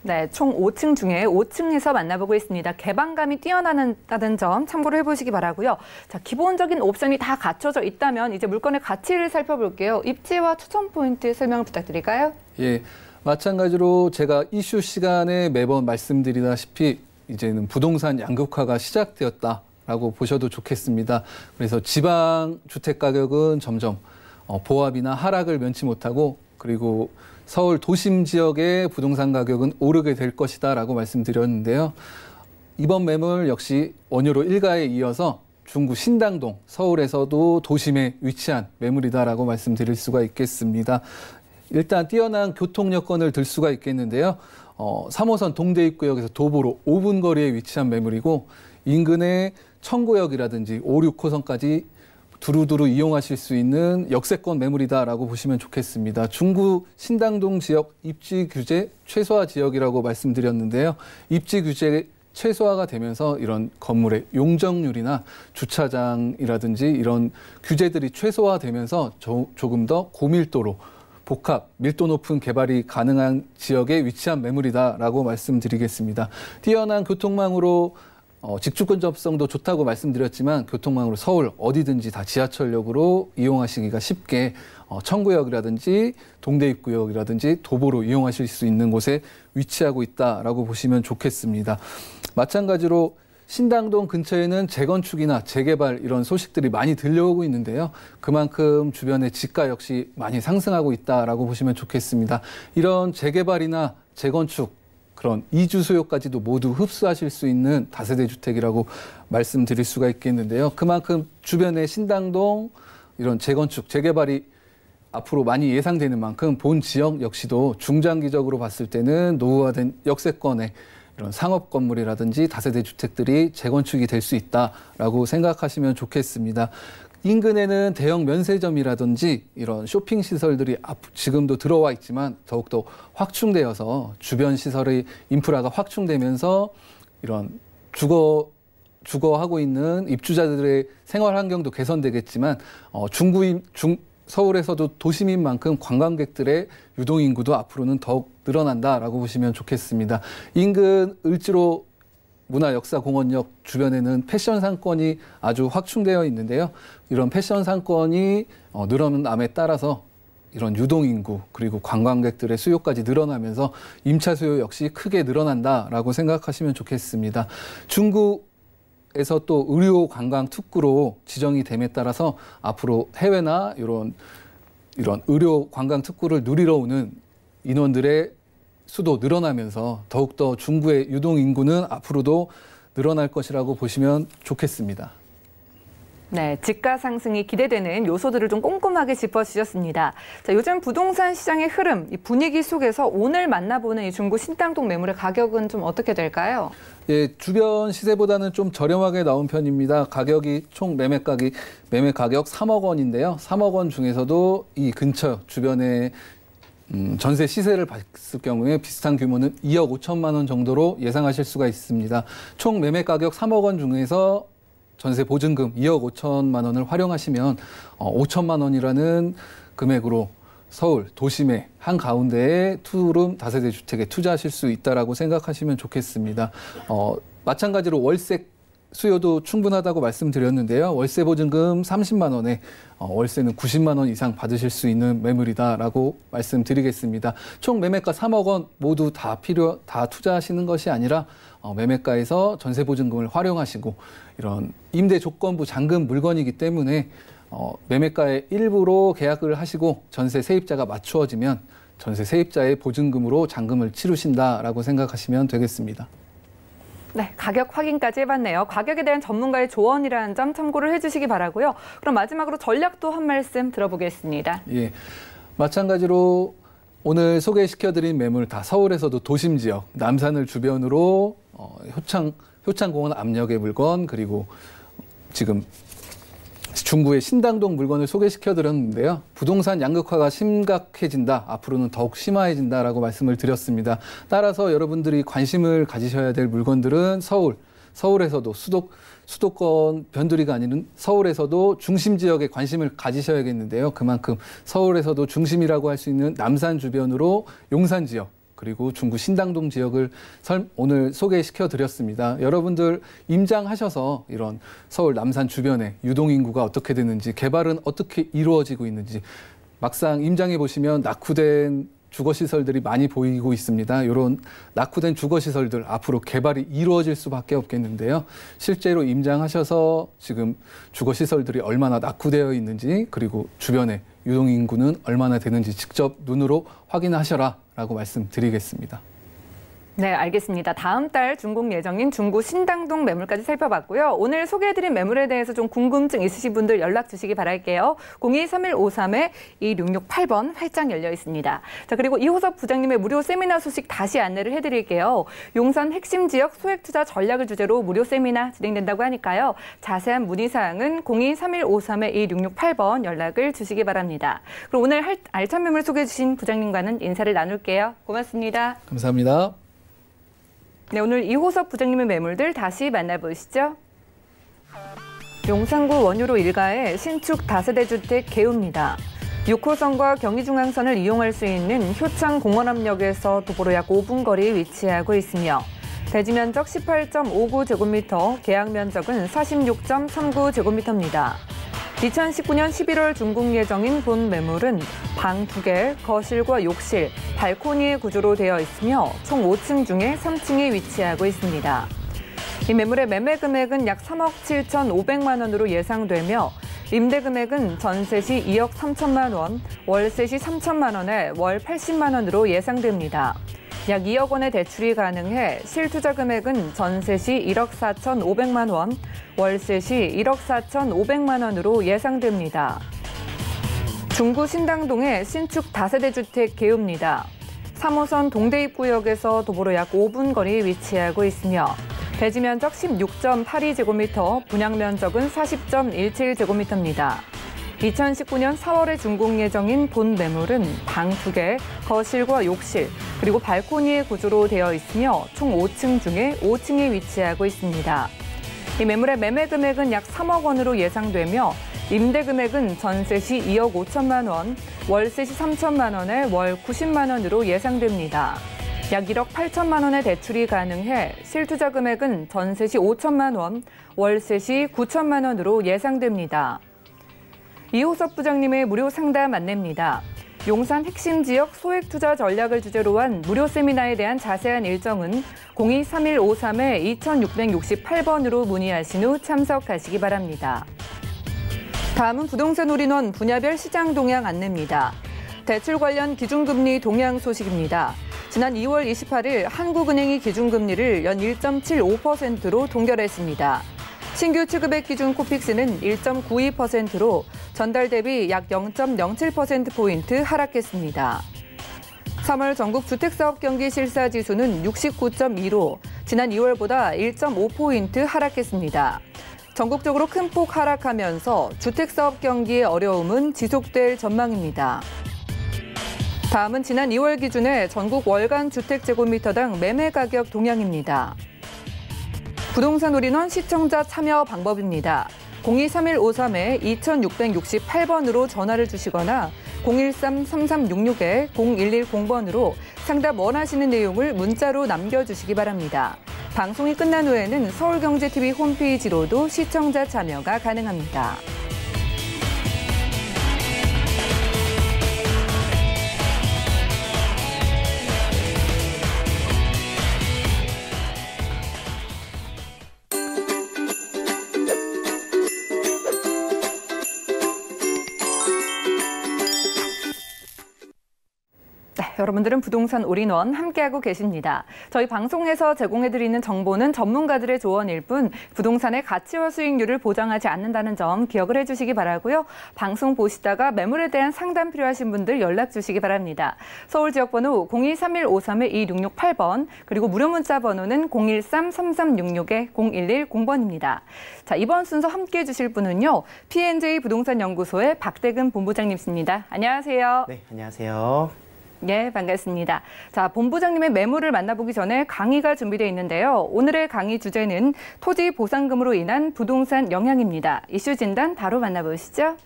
네, 총 5층 중에 5층에서 만나보고 있습니다. 개방감이 뛰어나다는 점 참고를 해보시기 바라고요. 자, 기본적인 옵션이 다 갖춰져 있다면 이제 물건의 가치를 살펴볼게요. 입지와 추천 포인트 설명을 부탁드릴까요? 예, 마찬가지로 제가 이슈 시간에 매번 말씀드리다시피 이제는 부동산 양극화가 시작되었다. 라고 보셔도 좋겠습니다. 그래서 지방 주택 가격은 점점 보합이나 하락을 면치 못하고 그리고 서울 도심 지역의 부동산 가격은 오르게 될 것이다라고 말씀드렸는데요. 이번 매물 역시 원효로 1가에 이어서 중구 신당동, 서울에서도 도심에 위치한 매물이다라고 말씀드릴 수가 있겠습니다. 일단 뛰어난 교통 여건을 들 수가 있겠는데요. 3호선 동대입구역에서 도보로 5분 거리에 위치한 매물이고 인근의 청구역이라든지 5, 6호선까지 두루두루 이용하실 수 있는 역세권 매물이다라고 보시면 좋겠습니다. 중구 신당동 지역 입지 규제 최소화 지역이라고 말씀드렸는데요. 입지 규제 최소화가 되면서 이런 건물의 용적률이나 주차장이라든지 이런 규제들이 최소화되면서 조금 더 고밀도로 복합, 밀도 높은 개발이 가능한 지역에 위치한 매물이다라고 말씀드리겠습니다. 뛰어난 교통망으로 직주권 접성도 좋다고 말씀드렸지만 교통망으로 서울 어디든지 다 지하철역으로 이용하시기가 쉽게 청구역이라든지 동대입구역이라든지 도보로 이용하실 수 있는 곳에 위치하고 있다라고 보시면 좋겠습니다. 마찬가지로 신당동 근처에는 재건축이나 재개발 이런 소식들이 많이 들려오고 있는데요. 그만큼 주변의 지가 역시 많이 상승하고 있다라고 보시면 좋겠습니다. 이런 재개발이나 재건축 그런 이주 수요까지도 모두 흡수하실 수 있는 다세대 주택이라고 말씀드릴 수가 있겠는데요. 그만큼 주변의 신당동 이런 재건축, 재개발이 앞으로 많이 예상되는 만큼 본 지역 역시도 중장기적으로 봤을 때는 노후화된 역세권의 이런 상업 건물이라든지 다세대 주택들이 재건축이 될 수 있다라고 생각하시면 좋겠습니다. 인근에는 대형 면세점이라든지 이런 쇼핑 시설들이 지금도 들어와 있지만 더욱더 확충되어서 주변 시설의 인프라가 확충되면서 이런 주거하고 있는 입주자들의 생활 환경도 개선되겠지만 서울에서도 도심인 만큼 관광객들의 유동 인구도 앞으로는 더욱 늘어난다라고 보시면 좋겠습니다. 인근 을지로 문화역사공원역 주변에는 패션 상권이 아주 확충되어 있는데요. 이런 패션 상권이 늘어남에 따라서 이런 유동 인구 그리고 관광객들의 수요까지 늘어나면서 임차 수요 역시 크게 늘어난다라고 생각하시면 좋겠습니다. 중구에서 또 의료 관광 특구로 지정이 됨에 따라서 앞으로 해외나 이런 의료 관광 특구를 누리러 오는 인원들의 수도 늘어나면서 더욱더 중구의 유동 인구는 앞으로도 늘어날 것이라고 보시면 좋겠습니다. 네, 집가 상승이 기대되는 요소들을 좀 꼼꼼하게 짚어주셨습니다. 자, 요즘 부동산 시장의 흐름, 이 분위기 속에서 오늘 만나보는 이 중구 신당동 매물의 가격은 좀 어떻게 될까요? 예, 주변 시세보다는 좀 저렴하게 나온 편입니다. 가격이 총 매매 가격 3억 원인데요. 3억 원 중에서도 이 근처 주변에 전세 시세를 봤을 경우에 비슷한 규모는 2억 5천만 원 정도로 예상하실 수가 있습니다. 총 매매 가격 3억 원 중에서 전세 보증금 2억 5천만 원을 활용하시면 5천만 원이라는 금액으로 서울 도심의 한가운데에 투룸 다세대 주택에 투자하실 수 있다라고 생각하시면 좋겠습니다. 마찬가지로 월세 수요도 충분하다고 말씀드렸는데요. 월세 보증금 30만 원에 월세는 90만 원 이상 받으실 수 있는 매물이다라고 말씀드리겠습니다. 총 매매가 3억 원 모두 다 투자하시는 것이 아니라 매매가에서 전세 보증금을 활용하시고 이런 임대 조건부 잔금 물건이기 때문에 매매가의 일부로 계약을 하시고 전세 세입자가 맞추어지면 전세 세입자의 보증금으로 잔금을 치르신다라고 생각하시면 되겠습니다. 네, 가격 확인까지 해봤네요. 가격에 대한 전문가의 조언이라는 점 참고를 해주시기 바라고요. 그럼 마지막으로 전략도 한 말씀 들어보겠습니다. 예, 마찬가지로 오늘 소개시켜드린 매물 다 서울에서도 도심 지역, 남산을 주변으로 효창공원 압력의 물건 그리고 지금 중구의 신당동 물건을 소개시켜드렸는데요. 부동산 양극화가 심각해진다. 앞으로는 더욱 심화해진다라고 말씀을 드렸습니다. 따라서 여러분들이 관심을 가지셔야 될 물건들은 서울에서도 수도권 변두리가 아닌 서울에서도 중심 지역에 관심을 가지셔야겠는데요. 그만큼 서울에서도 중심이라고 할 수 있는 남산 주변으로 용산 지역 그리고 중구 신당동 지역을 오늘 소개시켜 드렸습니다. 여러분들 임장하셔서 이런 서울 남산 주변에 유동인구가 어떻게 되는지 개발은 어떻게 이루어지고 있는지 막상 임장해 보시면 낙후된 주거시설들이 많이 보이고 있습니다. 이런 낙후된 주거시설들 앞으로 개발이 이루어질 수밖에 없겠는데요. 실제로 임장하셔서 지금 주거시설들이 얼마나 낙후되어 있는지 그리고 주변에 유동인구는 얼마나 되는지 직접 눈으로 확인하셔라라고 말씀드리겠습니다. 네, 알겠습니다. 다음 달 준공 예정인 중구 신당동 매물까지 살펴봤고요. 오늘 소개해드린 매물에 대해서 좀 궁금증 있으신 분들 연락 주시기 바랄게요. 023153-2668번 활짝 열려 있습니다. 자, 그리고 이호섭 부장님의 무료 세미나 소식 다시 안내를 해드릴게요. 용산 핵심 지역 소액 투자 전략을 주제로 무료 세미나 진행된다고 하니까요. 자세한 문의사항은 023153-2668번 연락을 주시기 바랍니다. 그럼 오늘 알찬 매물 소개해 주신 부장님과는 인사를 나눌게요. 고맙습니다. 감사합니다. 네, 오늘 이호섭 부장님의 매물들 다시 만나보시죠. 용산구 원효로 일가의 신축 다세대 주택 개우입니다. 6호선과 경의중앙선을 이용할 수 있는 효창 공원암역에서 도보로 약 5분 거리에 위치하고 있으며 대지 면적 18.59제곱미터, 계약 면적은 46.39제곱미터입니다. 2019년 11월 준공 예정인 본 매물은 방 2개, 거실과 욕실, 발코니의 구조로 되어 있으며 총 5층 중에 3층에 위치하고 있습니다. 이 매물의 매매 금액은 약 3억 7,500만 원으로 예상되며 임대 금액은 전세 시 2억 3천만 원, 월세 시 3천만 원에 월 80만 원으로 예상됩니다. 약 2억 원의 대출이 가능해 실투자 금액은 전세 시 1억 4,500만 원, 월세 시 1억 4,500만 원으로 예상됩니다. 중구 신당동의 신축 다세대 주택 개우입니다. 3호선 동대입구역에서 도보로 약 5분 거리에 위치하고 있으며 대지 면적 16.82제곱미터, 분양 면적은 40.17제곱미터입니다. 2019년 4월에 준공 예정인 본 매물은 방 2개, 거실과 욕실, 그리고 발코니의 구조로 되어 있으며 총 5층 중에 5층에 위치하고 있습니다. 이 매물의 매매 금액은 약 3억 원으로 예상되며 임대 금액은 전세 시 2억 5천만 원, 월세 시 3천만 원에 월 90만 원으로 예상됩니다. 약 1억 8천만 원의 대출이 가능해 실투자 금액은 전세 시 5천만 원, 월세 시 9천만 원으로 예상됩니다. 이호섭 부장님의 무료 상담 안내입니다. 용산 핵심 지역 소액 투자 전략을 주제로 한 무료 세미나에 대한 자세한 일정은 023153-2668번으로 문의하신 후 참석하시기 바랍니다. 다음은 부동산 올인원 분야별 시장 동향 안내입니다. 대출 관련 기준금리 동향 소식입니다. 지난 2월 28일 한국은행이 기준금리를 연 1.75%로 동결했습니다. 신규 취급액 기준 코픽스는 1.92%로 전달 대비 약 0.07%포인트 하락했습니다. 3월 전국 주택사업 경기 실사지수는 69.2로 지난 2월보다 1.5포인트 하락했습니다. 전국적으로 큰 폭 하락하면서 주택사업 경기의 어려움은 지속될 전망입니다. 다음은 지난 2월 기준의 전국 월간 주택제곱미터당 매매 가격 동향입니다. 부동산 올인원 시청자 참여 방법입니다. 023153-2668번으로 전화를 주시거나 013-3366-0110번으로 상담 원하시는 내용을 문자로 남겨주시기 바랍니다. 방송이 끝난 후에는 서울경제TV 홈페이지로도 시청자 참여가 가능합니다. 여러분들은 부동산 올인원 함께하고 계십니다. 저희 방송에서 제공해드리는 정보는 전문가들의 조언일 뿐 부동산의 가치와 수익률을 보장하지 않는다는 점 기억을 해주시기 바라고요. 방송 보시다가 매물에 대한 상담 필요하신 분들 연락 주시기 바랍니다. 서울 지역번호 023153-2668번 그리고 무료 문자 번호는 013-3366-0110번입니다. 자, 이번 순서 함께해 주실 분은요. P&J 부동산 연구소의 박대근 본부장님이십니다. 안녕하세요. 네, 안녕하세요. 네, 반갑습니다. 자, 본부장님의 매물을 만나보기 전에 강의가 준비되어 있는데요. 오늘의 강의 주제는 토지 보상금으로 인한 부동산 영향입니다. 이슈 진단 바로 만나보시죠.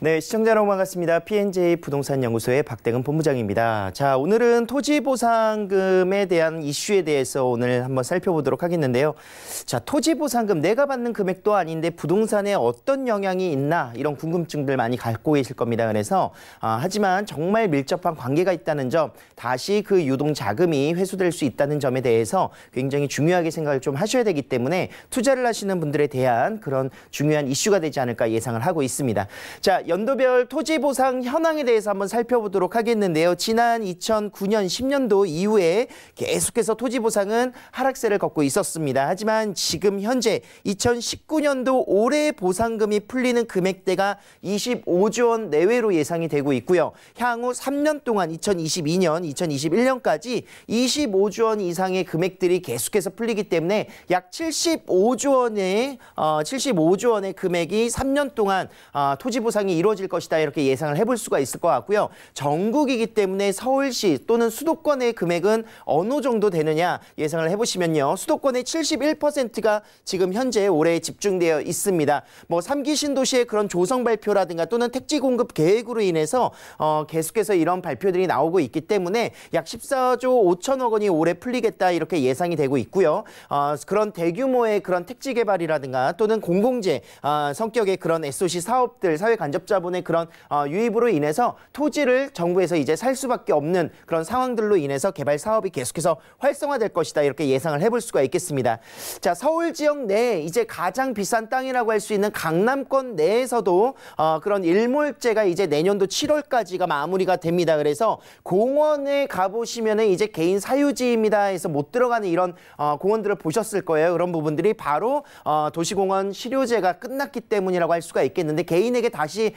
네, 시청자 여러분 반갑습니다. P&J 부동산 연구소의 박대근 본부장입니다. 자, 오늘은 토지 보상금에 대한 이슈에 대해서 오늘 한번 살펴보도록 하겠는데요. 자, 토지 보상금 내가 받는 금액도 아닌데 부동산에 어떤 영향이 있나 이런 궁금증들 많이 갖고 계실 겁니다. 그래서 하지만 정말 밀접한 관계가 있다는 점, 다시 그 유동 자금이 회수될 수 있다는 점에 대해서 굉장히 중요하게 생각을 좀 하셔야 되기 때문에 투자를 하시는 분들에 대한 그런 중요한 이슈가 되지 않을까 예상을 하고 있습니다. 자, 연도별 토지 보상 현황에 대해서 한번 살펴보도록 하겠는데요. 지난 2009년, 10년도 이후에 계속해서 토지 보상은 하락세를 걷고 있었습니다. 하지만 지금 현재 2019년도 올해 보상금이 풀리는 금액대가 25조 원 내외로 예상이 되고 있고요. 향후 3년 동안 2022년, 2021년까지 25조 원 이상의 금액들이 계속해서 풀리기 때문에 약 75조 원의 금액이 3년 동안 토지 보상이 이루어질 것이다 이렇게 예상을 해볼 수가 있을 것 같고요. 전국이기 때문에 서울시 또는 수도권의 금액은 어느 정도 되느냐 예상을 해보시면요. 수도권의 71%가 지금 현재 올해 집중되어 있습니다. 뭐 3기 신도시의 그런 조성 발표라든가 또는 택지 공급 계획으로 인해서 계속해서 이런 발표들이 나오고 있기 때문에 약 14조 5천억 원이 올해 풀리겠다 이렇게 예상이 되고 있고요. 그런 대규모의 그런 택지 개발이라든가 또는 공공재 성격의 그런 SOC 사업들, 사회 간접자본의 그런 유입으로 인해서 토지를 정부에서 이제 살 수밖에 없는 그런 상황들로 인해서 개발 사업이 계속해서 활성화될 것이다 이렇게 예상을 해볼 수가 있겠습니다. 자, 서울 지역 내 이제 가장 비싼 땅이라고 할 수 있는 강남권 내에서도 그런 일몰제가 이제 내년도 7월까지가 마무리가 됩니다. 그래서 공원에 가보시면은 이제 개인 사유지입니다 해서 못 들어가는 이런 공원들을 보셨을 거예요. 그런 부분들이 바로 도시공원 실효제가 끝났기 때문이라고 할 수가 있겠는데, 개인에게 다시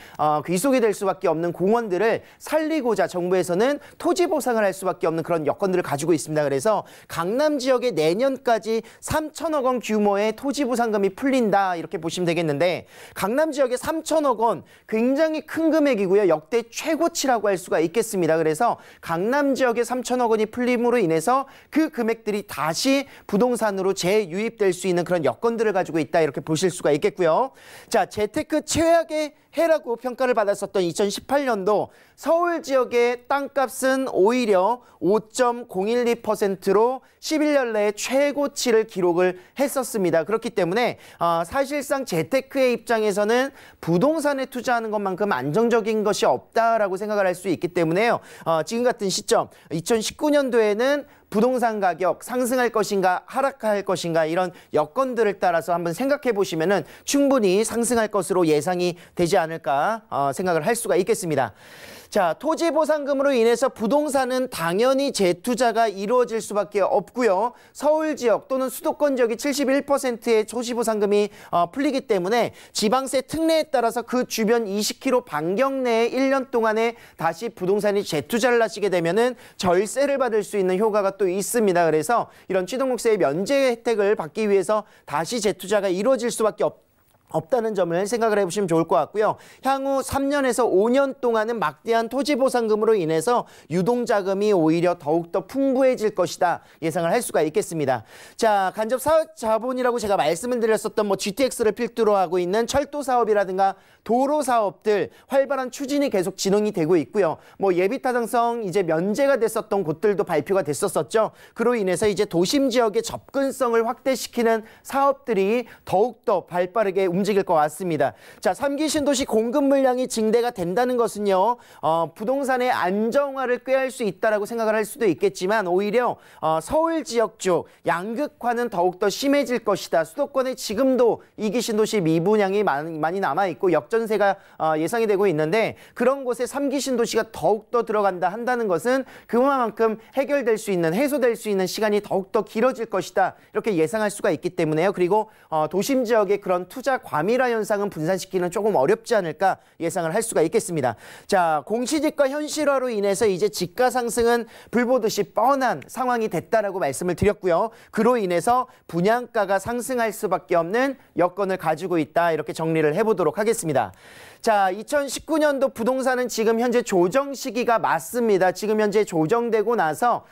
귀속이 될 수밖에 없는 공원들을 살리고자 정부에서는 토지 보상을 할 수밖에 없는 그런 여건들을 가지고 있습니다. 그래서 강남 지역에 내년까지 3천억 원 규모의 토지 보상금이 풀린다 이렇게 보시면 되겠는데, 강남 지역에 3천억 원 굉장히 큰 금액이고요. 역대 최고치라고 할 수가 있겠습니다. 그래서 강남 지역에 3천억 원이 풀림으로 인해서 그 금액들이 다시 부동산으로 재유입될 수 있는 그런 여건들을 가지고 있다 이렇게 보실 수가 있겠고요. 자, 재테크 최악의 해라고 평가를 받았었던 2018년도 서울 지역의 땅값은 오히려 5.012%로 11년 내에 최고치를 기록을 했었습니다. 그렇기 때문에 사실상 재테크의 입장에서는 부동산에 투자하는 것만큼 안정적인 것이 없다라고 생각을 할 수 있기 때문에요. 지금 같은 시점 2019년도에는 부동산 가격 상승할 것인가 하락할 것인가 이런 여건들을 따라서 한번 생각해 보시면은 충분히 상승할 것으로 예상이 되지 않을까 생각을 할 수가 있겠습니다. 자, 토지 보상금으로 인해서 부동산은 당연히 재투자가 이루어질 수밖에 없고요. 서울 지역 또는 수도권 지역이 71%의 토지 보상금이 풀리기 때문에 지방세 특례에 따라서 그 주변 20km 반경 내에 1년 동안에 다시 부동산이 재투자를 하시게 되면은 절세를 받을 수 있는 효과가 또 있습니다. 그래서 이런 취득목세의 면제 혜택을 받기 위해서 다시 재투자가 이루어질 수밖에 없다는 점을 생각을 해보시면 좋을 것 같고요. 향후 3년에서 5년 동안은 막대한 토지 보상금으로 인해서 유동자금이 오히려 더욱더 풍부해질 것이다 예상을 할 수가 있겠습니다. 자, 간접 사업 자본이라고 제가 말씀을 드렸었던 GTX를 필두로 하고 있는 철도 사업이라든가 도로 사업들 활발한 추진이 계속 진행이 되고 있고요. 예비 타당성 이제 면제가 됐었던 곳들도 발표가 됐었죠. 그로 인해서 이제 도심 지역의 접근성을 확대시키는 사업들이 더욱더 발빠르게 움직일 것 같습니다. 자, 3기 신도시 공급 물량이 증대가 된다는 것은요, 부동산의 안정화를 꾀할 수 있다라고 생각을 할 수도 있겠지만 오히려 서울 지역 쪽 양극화는 더욱더 심해질 것이다. 수도권에 지금도 2기 신도시 미분양이 많이 남아있고 역전세가 예상이 되고 있는데, 그런 곳에 3기 신도시가 더욱더 들어간다 한다는 것은 그만큼 해결될 수 있는, 해소될 수 있는 시간이 더욱더 길어질 것이다 이렇게 예상할 수가 있기 때문에요. 그리고 도심 지역의 그런 투자 과밀화 현상은 분산시키는 조금 어렵지 않을까 예상을 할 수가 있겠습니다. 자, 공시지가 현실화로 인해서 이제 지가 상승은 불보듯이 뻔한 상황이 됐다라고 말씀을 드렸고요. 그로 인해서 분양가가 상승할 수밖에 없는 여건을 가지고 있다 이렇게 정리를 해보도록 하겠습니다. 자, 2019년도 부동산은 지금 현재 조정 시기가 맞습니다. 지금 현재 조정되고 나서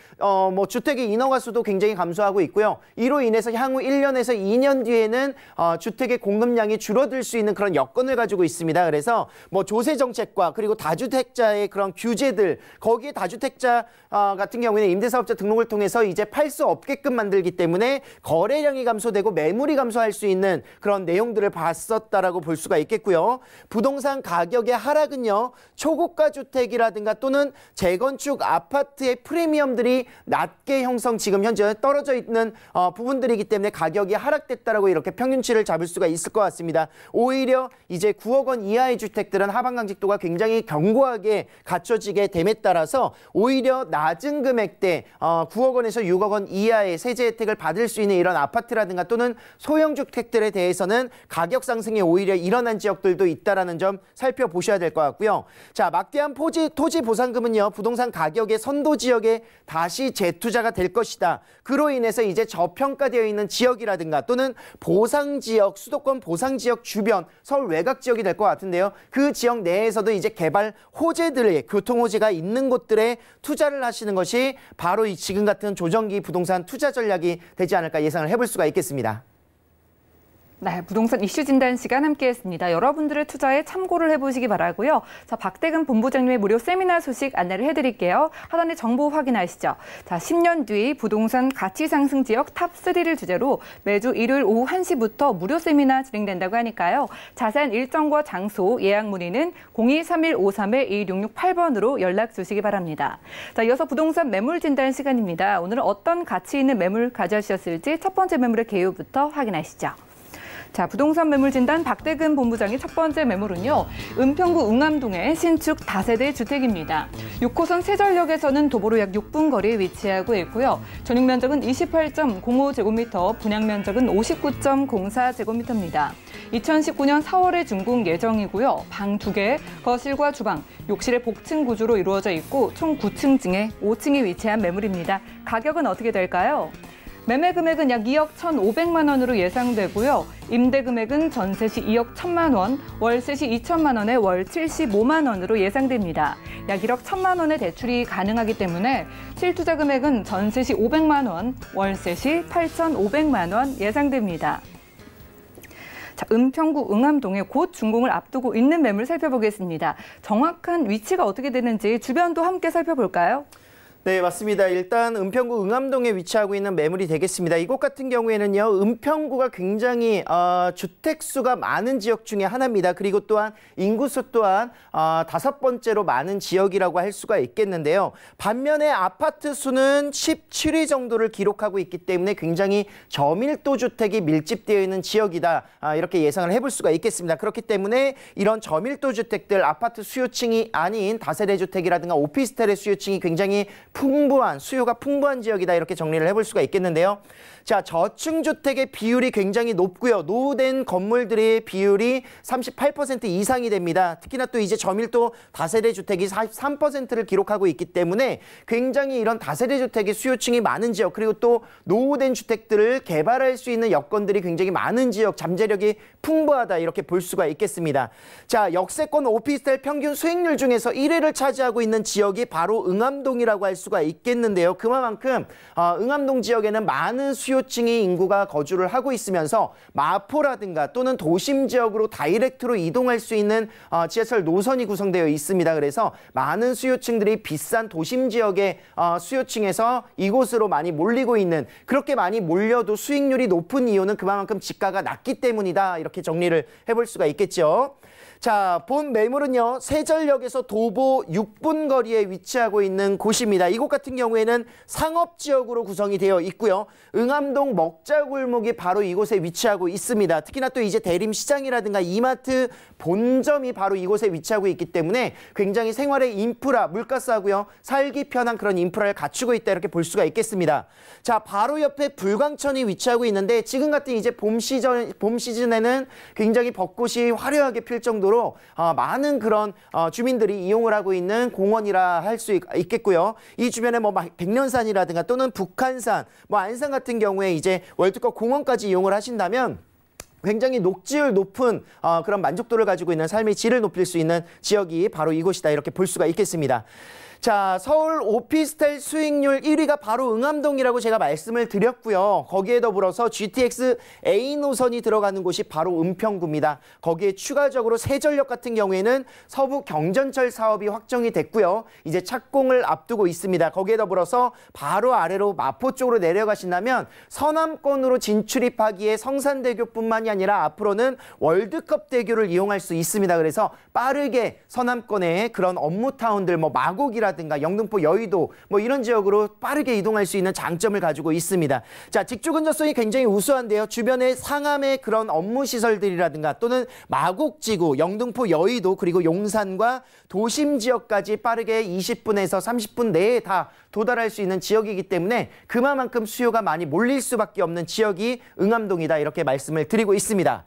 주택의 인허가 수도 굉장히 감소하고 있고요. 이로 인해서 향후 1년에서 2년 뒤에는 주택의 공급량 공급량이 줄어들 수 있는 그런 여건을 가지고 있습니다. 그래서 뭐 조세 정책과 그리고 다주택자의 그런 규제들, 거기에 다주택자 같은 경우에는 임대사업자 등록을 통해서 이제 팔 수 없게끔 만들기 때문에 거래량이 감소되고 매물이 감소할 수 있는 그런 내용들을 봤었다라고 볼 수가 있겠고요. 부동산 가격의 하락은요, 초고가 주택이라든가 또는 재건축 아파트의 프리미엄들이 낮게 지금 현재 떨어져 있는 부분들이기 때문에 가격이 하락됐다라고 이렇게 평균치를 잡을 수가 있을 것 같습니다. 오히려 이제 9억 원 이하의 주택들은 하방 강직도가 굉장히 견고하게 갖춰지게 됨에 따라서 오히려 낮은 금액대 9억 원에서 6억 원 이하의 세제 혜택을 받을 수 있는 이런 아파트라든가 또는 소형 주택들에 대해서는 가격 상승이 오히려 일어난 지역들도 있다라는 점 살펴보셔야 될 것 같고요. 자, 막대한 토지 보상금은요, 부동산 가격의 선도 지역에 다시 재투자가 될 것이다. 그로 인해서 이제 저평가되어 있는 지역이라든가 또는 보상 지역, 수도권 보상 지역 주변, 서울 외곽 지역이 될 것 같은데요. 그 지역 내에서도 이제 개발 호재들의 교통 호재가 있는 곳들에 투자를 하시는 것이 바로 이 지금 같은 조정기 부동산 투자 전략이 되지 않을까 예상을 해볼 수가 있겠습니다. 네, 부동산 이슈 진단 시간 함께했습니다. 여러분들의 투자에 참고를 해보시기 바라고요. 자, 박대근 본부장님의 무료 세미나 소식 안내를 해드릴게요. 하단의 정보 확인하시죠. 자, 10년 뒤 부동산 가치 상승 지역 탑3를 주제로 매주 일요일 오후 1시부터 무료 세미나 진행된다고 하니까요. 자세한 일정과 장소, 예약 문의는 023153-1668번으로 연락 주시기 바랍니다. 자, 이어서 부동산 매물 진단 시간입니다. 오늘은 어떤 가치 있는 매물 가져오셨을지 첫 번째 매물의 개요부터 확인하시죠. 자, 부동산 매물 진단 박대근 본부장의 첫 번째 매물은요, 은평구 응암동의 신축 다세대 주택입니다. 6호선 세전역에서는 도보로 약 6분 거리에 위치하고 있고요. 전용 면적은 28.05제곱미터, 분양 면적은 59.04제곱미터입니다. 2019년 4월에 준공 예정이고요. 방 2개, 거실과 주방, 욕실의 복층 구조로 이루어져 있고 총 9층 중에 5층에 위치한 매물입니다. 가격은 어떻게 될까요? 매매 금액은 약 2억 1,500만 원으로 예상되고요. 임대 금액은 전세 시 2억 1,000만 원, 월세 시 2천만 원에 월 75만 원으로 예상됩니다. 약 1억 1,000만 원의 대출이 가능하기 때문에 실투자 금액은 전세 시 500만 원, 월세 시 8,500만 원 예상됩니다. 자, 은평구 응암동에 곧 준공을 앞두고 있는 매물 살펴보겠습니다. 정확한 위치가 어떻게 되는지 주변도 함께 살펴볼까요? 네, 맞습니다. 일단 은평구 응암동에 위치하고 있는 매물이 되겠습니다. 이곳 같은 경우에는요, 은평구가 굉장히 주택수가 많은 지역 중에 하나입니다. 그리고 또한 인구수 또한 5번째로 많은 지역이라고 할 수가 있겠는데요. 반면에 아파트 수는 17위 정도를 기록하고 있기 때문에 굉장히 저밀도 주택이 밀집되어 있는 지역이다. 이렇게 예상을 해볼 수가 있겠습니다. 그렇기 때문에 이런 저밀도 주택들, 아파트 수요층이 아닌 다세대 주택이라든가 오피스텔의 수요층이 굉장히 수요가 풍부한 지역이다, 이렇게 정리를 해볼 수가 있겠는데요. 자, 저층 주택의 비율이 굉장히 높고요. 노후된 건물들의 비율이 38% 이상이 됩니다. 특히나 또 이제 저밀도 다세대 주택이 43%를 기록하고 있기 때문에 굉장히 이런 다세대 주택의 수요층이 많은 지역, 그리고 또 노후된 주택들을 개발할 수 있는 여건들이 굉장히 많은 지역, 잠재력이 풍부하다, 이렇게 볼 수가 있겠습니다. 자, 역세권 오피스텔 평균 수익률 중에서 1위를 차지하고 있는 지역이 바로 응암동이라고 할 수가 있겠는데요. 그만큼 응암동 지역에는 많은 수요층의 인구가 거주를 하고 있으면서 마포라든가 또는 도심 지역으로 다이렉트로 이동할 수 있는 지하철 노선이 구성되어 있습니다. 그래서 많은 수요층들이 비싼 도심 지역의 수요층에서 이곳으로 많이 몰리고 있는, 그렇게 많이 몰려도 수익률이 높은 이유는 그만큼 지가가 낮기 때문이다, 이렇게 정리를 해볼 수가 있겠죠. 자, 본 매물은요, 세전역에서 도보 6분 거리에 위치하고 있는 곳입니다. 이곳 같은 경우에는 상업지역으로 구성이 되어 있고요. 응암동 먹자골목이 바로 이곳에 위치하고 있습니다. 특히나 또 이제 대림시장이라든가 이마트 본점이 바로 이곳에 위치하고 있기 때문에 굉장히 생활의 인프라, 물가 싸고요, 살기 편한 그런 인프라를 갖추고 있다, 이렇게 볼 수가 있겠습니다. 자, 바로 옆에 불광천이 위치하고 있는데 지금 같은 이제 봄 시즌에는 굉장히 벚꽃이 화려하게 필 정도로 많은 그런 주민들이 이용을 하고 있는 공원이라 할 수 있겠고요. 이 주변에 뭐 백년산이라든가 또는 북한산, 뭐 안산 같은 경우에 이제 월드컵 공원까지 이용을 하신다면 굉장히 녹지율 높은 그런 만족도를 가지고 있는 삶의 질을 높일 수 있는 지역이 바로 이곳이다, 이렇게 볼 수가 있겠습니다. 자, 서울 오피스텔 수익률 1위가 바로 응암동이라고 제가 말씀을 드렸고요. 거기에 더불어서 GTX A 노선이 들어가는 곳이 바로 은평구입니다. 거기에 추가적으로 세전력 같은 경우에는 서부 경전철 사업이 확정이 됐고요. 이제 착공을 앞두고 있습니다. 거기에 더불어서 바로 아래로 마포 쪽으로 내려가신다면 서남권으로 진출입하기에 성산대교뿐만이 아니라 앞으로는 월드컵대교를 이용할 수 있습니다. 그래서 빠르게 서남권의 그런 업무타운들, 뭐 마곡이라든가 영등포, 여의도 뭐 이런 지역으로 빠르게 이동할 수 있는 장점을 가지고 있습니다. 자, 직주 근접성이 굉장히 우수한데요. 주변에 상암의 그런 업무 시설들이라든가 또는 마곡지구, 영등포, 여의도 그리고 용산과 도심 지역까지 빠르게 20분에서 30분 내에 다 도달할 수 있는 지역이기 때문에 그만큼 수요가 많이 몰릴 수밖에 없는 지역이 응암동이다, 이렇게 말씀을 드리고 있습니다.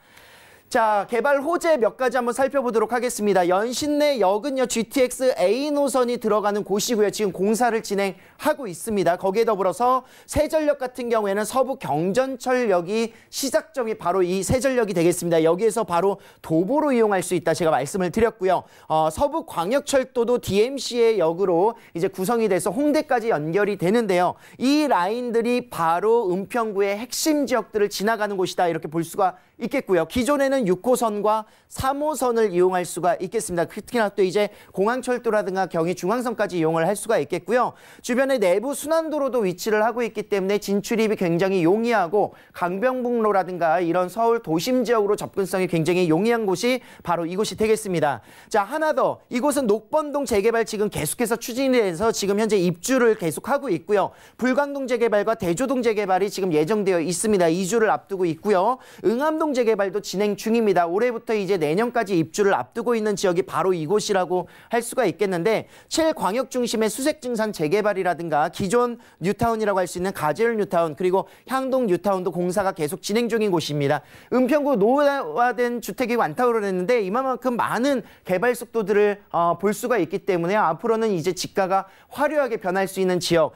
자, 개발 호재 몇 가지 한번 살펴보도록 하겠습니다. 연신내역은요, GTX A 노선이 들어가는 곳이고요. 지금 공사를 진행하고 있습니다. 거기에 더불어서 세전력 같은 경우에는 서부 경전철역이 시작점이 바로 이 세전력이 되겠습니다. 여기에서 바로 도보로 이용할 수 있다, 제가 말씀을 드렸고요. 서부 광역철도도 DMC의 역으로 이제 구성이 돼서 홍대까지 연결이 되는데요. 이 라인들이 바로 은평구의 핵심 지역들을 지나가는 곳이다, 이렇게 볼 수가 있겠고요. 기존에는 6호선과 3호선을 이용할 수가 있겠습니다. 특히나 또 이제 공항철도라든가 경의중앙선까지 이용을 할 수가 있겠고요. 주변에 내부 순환도로도 위치를 하고 있기 때문에 진출입이 굉장히 용이하고 강변북로라든가 이런 서울 도심 지역으로 접근성이 굉장히 용이한 곳이 바로 이곳이 되겠습니다. 자, 하나 더, 이곳은 녹번동 재개발 지금 계속해서 추진이 돼서 지금 현재 입주를 계속하고 있고요. 불광동 재개발과 대조동 재개발이 지금 예정되어 있습니다. 2주를 앞두고 있고요. 응암동 재개발도 진행 중입니다. 올해부터 이제 내년까지 입주를 앞두고 있는 지역이 바로 이곳이라고 할 수가 있겠는데, 7광역 중심의 수색증산 재개발이라든가 기존 뉴타운이라고 할 수 있는 가재울 뉴타운 그리고 향동 뉴타운도 공사가 계속 진행 중인 곳입니다. 은평구 노후화된 주택이 많다고 그랬는데 이만큼 많은 개발 속도들을 볼 수가 있기 때문에 앞으로는 이제 집가가 화려하게 변할 수 있는 지역,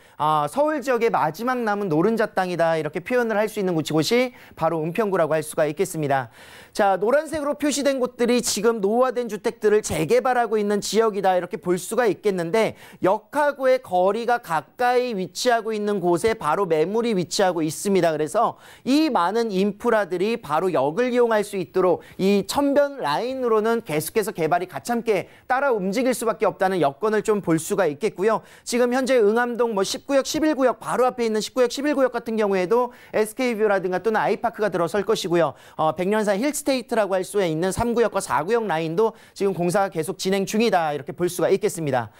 서울 지역의 마지막 남은 노른자 땅이다, 이렇게 표현을 할 수 있는 곳이 바로 은평구라고 할 수가 있겠습니다. 자, 노란색으로 표시된 곳들이 지금 노후화된 주택들을 재개발하고 있는 지역이다, 이렇게 볼 수가 있겠는데, 역하구의 거리가 가까이 위치하고 있는 곳에 바로 매물이 위치하고 있습니다. 그래서 이 많은 인프라들이 바로 역을 이용할 수 있도록 이 천변 라인으로는 계속해서 개발이 가참게 따라 움직일 수밖에 없다는 여건을 좀 볼 수가 있겠고요. 지금 현재 응암동 19구역, 11구역 바로 앞에 있는 19구역, 11구역 같은 경우에도 SK뷰라든가 또는 아이파크가 들어설 것이고요. 백년산 힐스테이트라고 할 수 있는 3구역과 4구역 라인도 지금 공사가 계속 진행 중이다, 이렇게 볼 수가 있겠습니다.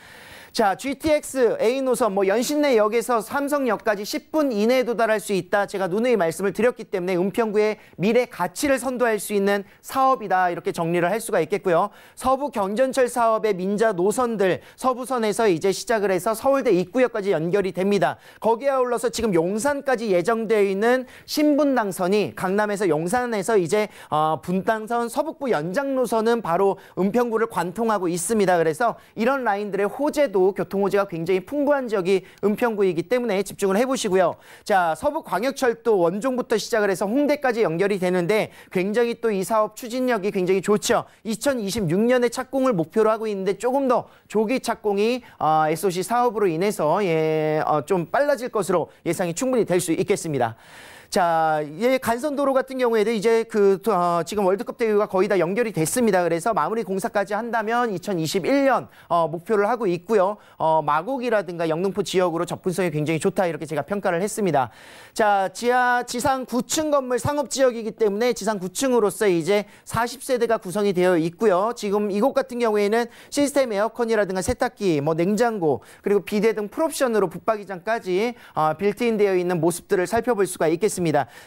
자, GTX A 노선 연신내역에서 삼성역까지 10분 이내에 도달할 수 있다, 제가 누누이 말씀을 드렸기 때문에 은평구의 미래 가치를 선도할 수 있는 사업이다, 이렇게 정리를 할 수가 있겠고요. 서부 경전철 사업의 민자 노선들 서부선에서 이제 시작을 해서 서울대 입구역까지 연결이 됩니다. 거기에 아울러서 지금 용산까지 예정되어 있는 신분당선이 강남에서 용산에서 이제 분당선 서북부 연장 노선은 바로 은평구를 관통하고 있습니다. 그래서 이런 라인들의 호재도, 교통호재가 굉장히 풍부한 지역이 은평구이기 때문에 집중을 해보시고요. 자, 서부광역철도 원종부터 시작을 해서 홍대까지 연결이 되는데 굉장히 또 이 사업 추진력이 굉장히 좋죠. 2026년에 착공을 목표로 하고 있는데 조금 더 조기 착공이 SOC 사업으로 인해서 좀 빨라질 것으로 예상이 충분히 될 수 있겠습니다. 자, 간선도로 같은 경우에도 이제 지금 월드컵 대회가 거의 다 연결이 됐습니다. 그래서 마무리 공사까지 한다면 2021년 목표를 하고 있고요. 마곡이라든가 영등포 지역으로 접근성이 굉장히 좋다, 이렇게 제가 평가를 했습니다. 자, 지상 9층 건물 상업지역이기 때문에 지상 9층으로서 이제 40세대가 구성이 되어 있고요. 지금 이곳 같은 경우에는 시스템 에어컨이라든가 세탁기, 냉장고, 그리고 비대 등 풀옵션으로 붙박이장까지 빌트인 되어 있는 모습들을 살펴볼 수가 있겠습니다.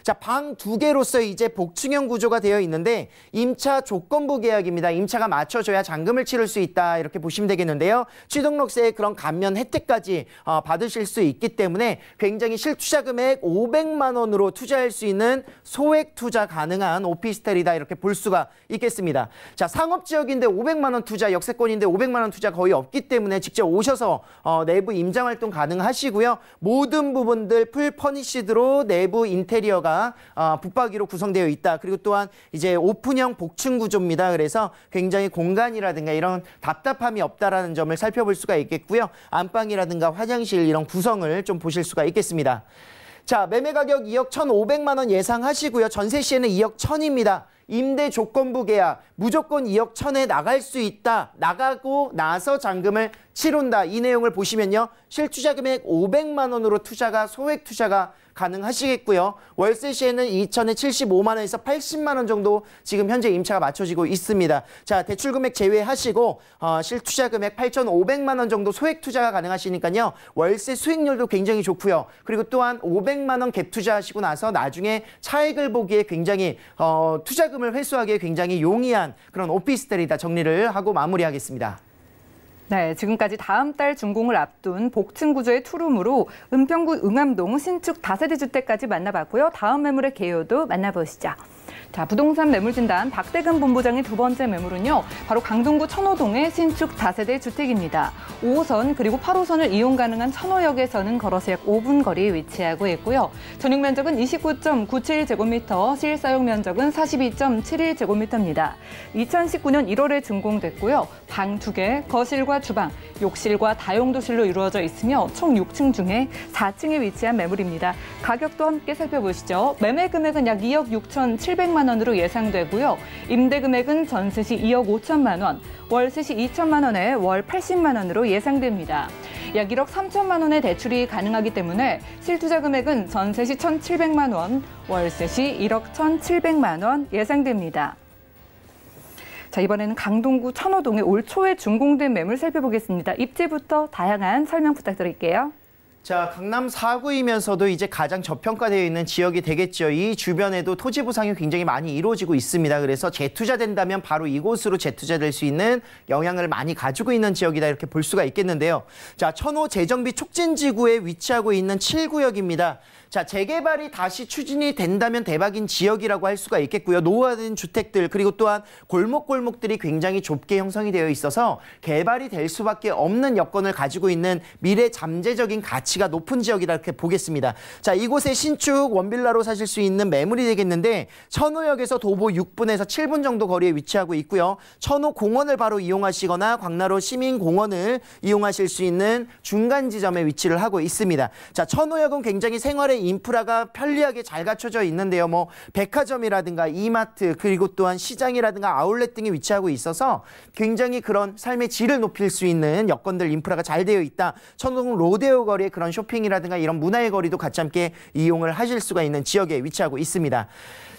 자, 방 2개로서 이제 복층형 구조가 되어 있는데 임차 조건부 계약입니다. 임차가 맞춰줘야 잔금을 치를 수 있다, 이렇게 보시면 되겠는데요. 취등록세의 그런 감면 혜택까지 받으실 수 있기 때문에 굉장히 실투자 금액 500만 원으로 투자할 수 있는 소액 투자 가능한 오피스텔이다, 이렇게 볼 수가 있겠습니다. 자, 상업지역인데 500만 원 투자, 역세권인데 500만 원 투자 거의 없기 때문에 직접 오셔서 내부 임장활동 가능하시고요. 모든 부분들 풀 퍼니시드로 내부 인테리어가 붙박이로 구성되어 있다. 그리고 또한 이제 오픈형 복층 구조입니다. 그래서 굉장히 공간이라든가 이런 답답함이 없다라는 점을 살펴볼 수가 있겠고요. 안방이라든가 화장실 이런 구성을 좀 보실 수가 있겠습니다. 자, 매매 가격 2억 1,500만 원 예상하시고요. 전세 시에는 2억 1,000입니다. 임대 조건부 계약 무조건 2억 1,000에 나갈 수 있다. 나가고 나서 잔금을 치른다. 이 내용을 보시면요. 실투자 금액 500만 원으로 투자가 소액 투자가 가능하시겠고요. 월세 시에는 2천에 75만 원에서 80만 원 정도 지금 현재 임차가 맞춰지고 있습니다. 자, 대출 금액 제외하시고 실투자 금액 8,500만 원 정도 소액 투자가 가능하시니까요. 월세 수익률도 굉장히 좋고요. 그리고 또한 500만 원 갭 투자하시고 나서 나중에 차익을 보기에 굉장히 투자금을 회수하기에 굉장히 용이한 그런 오피스텔이다. 정리를 하고 마무리하겠습니다. 네, 지금까지 다음 달 준공을 앞둔 복층 구조의 투룸으로 은평구 응암동 신축 다세대 주택까지 만나봤고요. 다음 매물의 개요도 만나보시죠. 자, 부동산 매물진단 박대근 본부장의 두 번째 매물은요. 바로 강동구 천호동의 신축 다세대 주택입니다. 5호선 그리고 8호선을 이용 가능한 천호역에서는 걸어서 약 5분 거리에 위치하고 있고요. 전용 면적은 29.97제곱미터, 실사용 면적은 42.71제곱미터입니다. 2019년 1월에 준공됐고요. 방 2개, 거실과 주방, 욕실과 다용도실로 이루어져 있으며 총 6층 중에 4층에 위치한 매물입니다. 가격도 함께 살펴보시죠. 매매 금액은 약 2억 6,700만 원으로 예상되고요. 임대 금액은 전세 시 2억 5천만 원, 월세 시 2천만 원에 월 80만 원으로 예상됩니다. 약 1억 3천만 원의 대출이 가능하기 때문에 실투자 금액은 전세 시 1,700만 원, 월세 시 1억 1,700만 원 예상됩니다. 자, 이번에는 강동구 천호동의 올 초에 준공된 매물 살펴보겠습니다. 입지부터 다양한 설명 부탁드릴게요. 자, 강남 4구이면서도 이제 가장 저평가되어 있는 지역이 되겠죠. 이 주변에도 토지 보상이 굉장히 많이 이루어지고 있습니다. 그래서 재투자된다면 바로 이곳으로 재투자될 수 있는 영향을 많이 가지고 있는 지역이다. 이렇게 볼 수가 있겠는데요. 자, 천호 재정비 촉진지구에 위치하고 있는 7구역입니다. 자, 재개발이 다시 추진이 된다면 대박인 지역이라고 할 수가 있겠고요. 노후화된 주택들 그리고 또한 골목골목들이 굉장히 좁게 형성이 되어 있어서 개발이 될 수밖에 없는 여건을 가지고 있는 미래 잠재적인 가치가 높은 지역이라 이렇게 보겠습니다. 자, 이곳에 신축 원빌라로 사실 수 있는 매물이 되겠는데 천호역에서 도보 6분에서 7분 정도 거리에 위치하고 있고요. 천호공원을 바로 이용하시거나 광나로 시민공원을 이용하실 수 있는 중간 지점에 위치를 하고 있습니다. 자, 천호역은 굉장히 생활의 인프라가 편리하게 잘 갖춰져 있는데요. 뭐 백화점이라든가 이마트 그리고 또한 시장이라든가 아울렛 등이 위치하고 있어서 굉장히 그런 삶의 질을 높일 수 있는 여건들 인프라가 잘 되어 있다. 천호동 로데오 거리의 그런 쇼핑이라든가 이런 문화의 거리도 같이 함께 이용을 하실 수가 있는 지역에 위치하고 있습니다.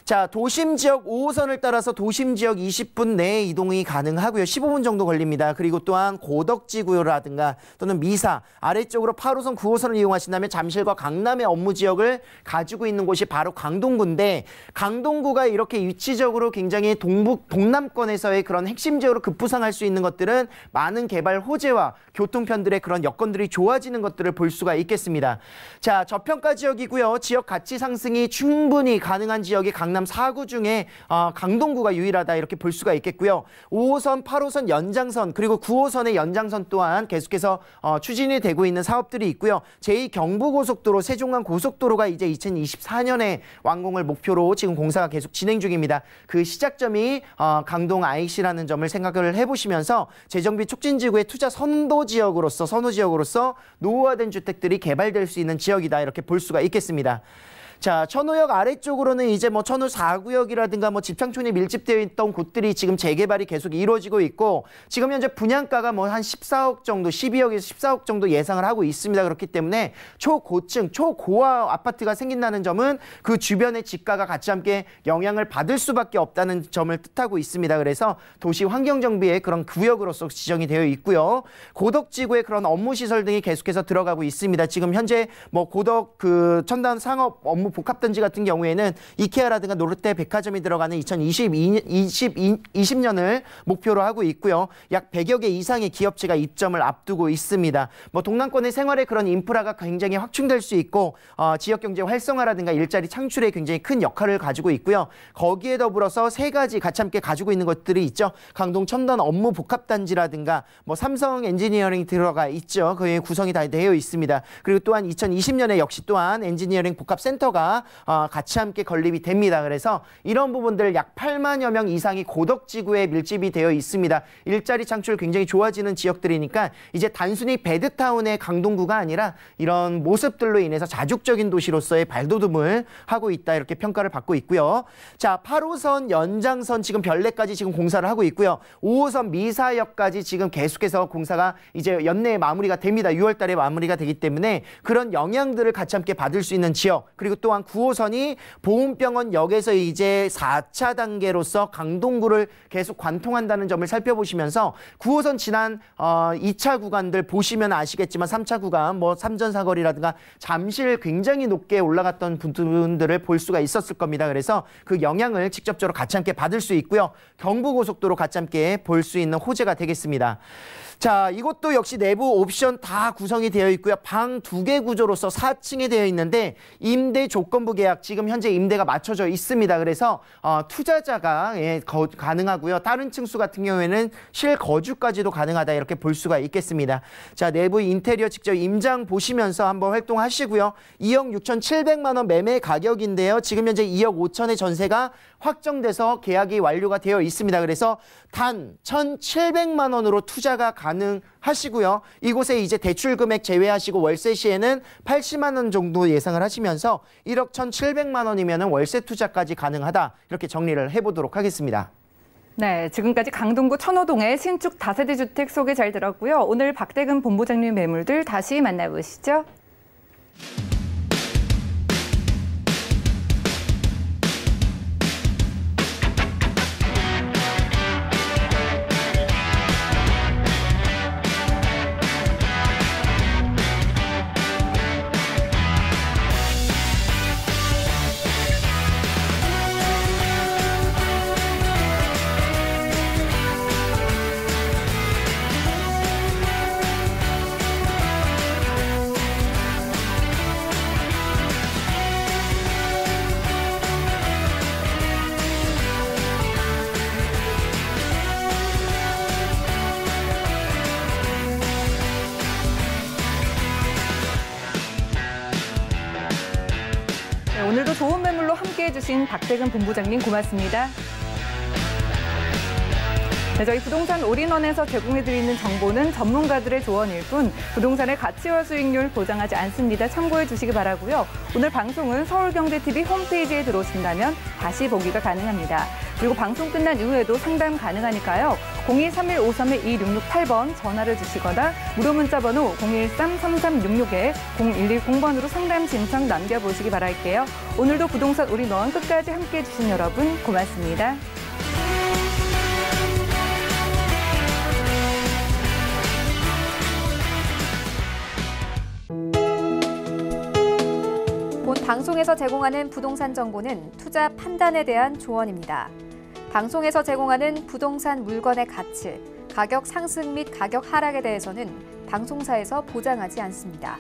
자, 도심 지역 5호선을 따라서 도심 지역 20분 내에 이동이 가능하고요. 15분 정도 걸립니다. 그리고 또한 고덕지구라든가 또는 미사 아래쪽으로 8호선, 9호선을 이용하신다면 잠실과 강남의 업무 지역을 가지고 있는 곳이 바로 강동구인데 강동구가 이렇게 위치적으로 굉장히 동남권에서의 그런 핵심 지역으로 급부상할 수 있는 것들은 많은 개발 호재와 교통편들의 그런 여건들이 좋아지는 것들을 볼 수가 있겠습니다. 자, 저평가 지역이고요. 지역 가치 상승이 충분히 가능한 지역이 강남 4구 중에 강동구가 유일하다 이렇게 볼 수가 있겠고요. 5호선, 8호선 연장선 그리고 9호선의 연장선 또한 계속해서 추진이 되고 있는 사업들이 있고요. 제2경부고속도로 세종간 고속도로가 이제 2024년에 완공을 목표로 지금 공사가 계속 진행 중입니다. 그 시작점이 강동 IC라는 점을 생각을 해보시면서 재정비 촉진지구의 투자 선도 지역으로서 노후화된 주택들이 개발될 수 있는 지역이다 이렇게 볼 수가 있겠습니다. 자, 천호역 아래쪽으로는 이제 뭐 천호 4구역이라든가 뭐 집창촌이 밀집되어 있던 곳들이 지금 재개발이 계속 이루어지고 있고 지금 현재 분양가가 뭐 한 14억 정도, 12억에서 14억 정도 예상을 하고 있습니다. 그렇기 때문에 초고층, 초고화 아파트가 생긴다는 점은 그 주변의 집가가 같이 함께 영향을 받을 수밖에 없다는 점을 뜻하고 있습니다. 그래서 도시 환경 정비의 그런 구역으로서 지정이 되어 있고요. 고덕지구의 그런 업무 시설 등이 계속해서 들어가고 있습니다. 지금 현재 뭐 고덕 그 첨단 상업 업무 복합단지 같은 경우에는 이케아라든가 롯데 백화점이 들어가는 2020년을 목표로 하고 있고요. 약 100여 개 이상의 기업체가 입점을 앞두고 있습니다. 뭐 동남권의 생활의 그런 인프라가 굉장히 확충될 수 있고 지역경제 활성화라든가 일자리 창출에 굉장히 큰 역할을 가지고 있고요. 거기에 더불어서 세 가지 같이 함께 가지고 있는 것들이 있죠. 강동 첨단 업무 복합단지라든가 뭐 삼성 엔지니어링 들어가 있죠. 그의 구성이 다 되어 있습니다. 그리고 또한 2020년에 역시 또한 엔지니어링 복합센터가 수수료가 같이 함께 건립이 됩니다. 그래서 이런 부분들 약 8만여 명 이상이 고덕지구에 밀집이 되어 있습니다. 일자리 창출 굉장히 좋아지는 지역들이니까 이제 단순히 배드타운의 강동구가 아니라 이런 모습들로 인해서 자족적인 도시로서의 발돋움을 하고 있다, 이렇게 평가를 받고 있고요. 자, 8호선 연장선 지금 별내까지 지금 공사를 하고 있고요. 5호선 미사역까지 지금 계속해서 공사가 이제 연내에 마무리가 됩니다. 6월 달에 마무리가 되기 때문에 그런 영향들을 같이 함께 받을 수 있는 지역, 그리고 또한 9호선이 보훈병원역에서 이제 4차 단계로서 강동구를 계속 관통한다는 점을 살펴보시면서 9호선 지난 2차 구간들 보시면 아시겠지만 3차 구간 뭐 삼전사거리라든가 잠실 굉장히 높게 올라갔던 부분들을 볼 수가 있었을 겁니다. 그래서 그 영향을 직접적으로 같이 함께 받을 수 있고요. 경부고속도로 같이 함께 볼 수 있는 호재가 되겠습니다. 자, 이것도 역시 내부 옵션 다 구성이 되어 있고요. 방 2개 구조로서 4층에 되어 있는데 임대 조건부 계약 지금 현재 임대가 맞춰져 있습니다. 그래서 투자자가 가능하고요. 다른 층수 같은 경우에는 실거주까지도 가능하다, 이렇게 볼 수가 있겠습니다. 자, 내부 인테리어 직접 임장 보시면서 한번 활동하시고요. 2억 6,700만 원 매매 가격인데요. 지금 현재 2억 5천의 전세가 확정돼서 계약이 완료가 되어 있습니다. 그래서 단 1,700만 원으로 투자가 가능하시고요. 이곳에 이제 대출 금액 제외하시고 월세 시에는 80만 원 정도 예상을 하시면서 1억 1,700만 원이면 월세 투자까지 가능하다, 이렇게 정리를 해보도록 하겠습니다. 네, 지금까지 강동구 천호동의 신축 다세대 주택 소개 잘 들었고요. 오늘 박대근 본부장님 매물들 다시 만나보시죠. 오늘도 좋은 매물로 함께해 주신 박대근 본부장님 고맙습니다. 네, 저희 부동산 올인원에서 제공해드리는 정보는 전문가들의 조언일 뿐 부동산의 가치와 수익률 보장하지 않습니다. 참고해 주시기 바라고요. 오늘 방송은 서울경제TV 홈페이지에 들어오신다면 다시 보기가 가능합니다. 그리고 방송 끝난 이후에도 상담 가능하니까요. 023153-2668번 전화를 주시거나 무료 문자 번호 013-3366-0110번으로 상담 신청 남겨보시기 바랄게요. 오늘도 부동산 올인원 끝까지 함께해 주신 여러분 고맙습니다. 본 방송에서 제공하는 부동산 정보는 투자 판단에 대한 조언입니다. 방송에서 제공하는 부동산 물건의 가치, 가격 상승 및 가격 하락에 대해서는 방송사에서 보장하지 않습니다.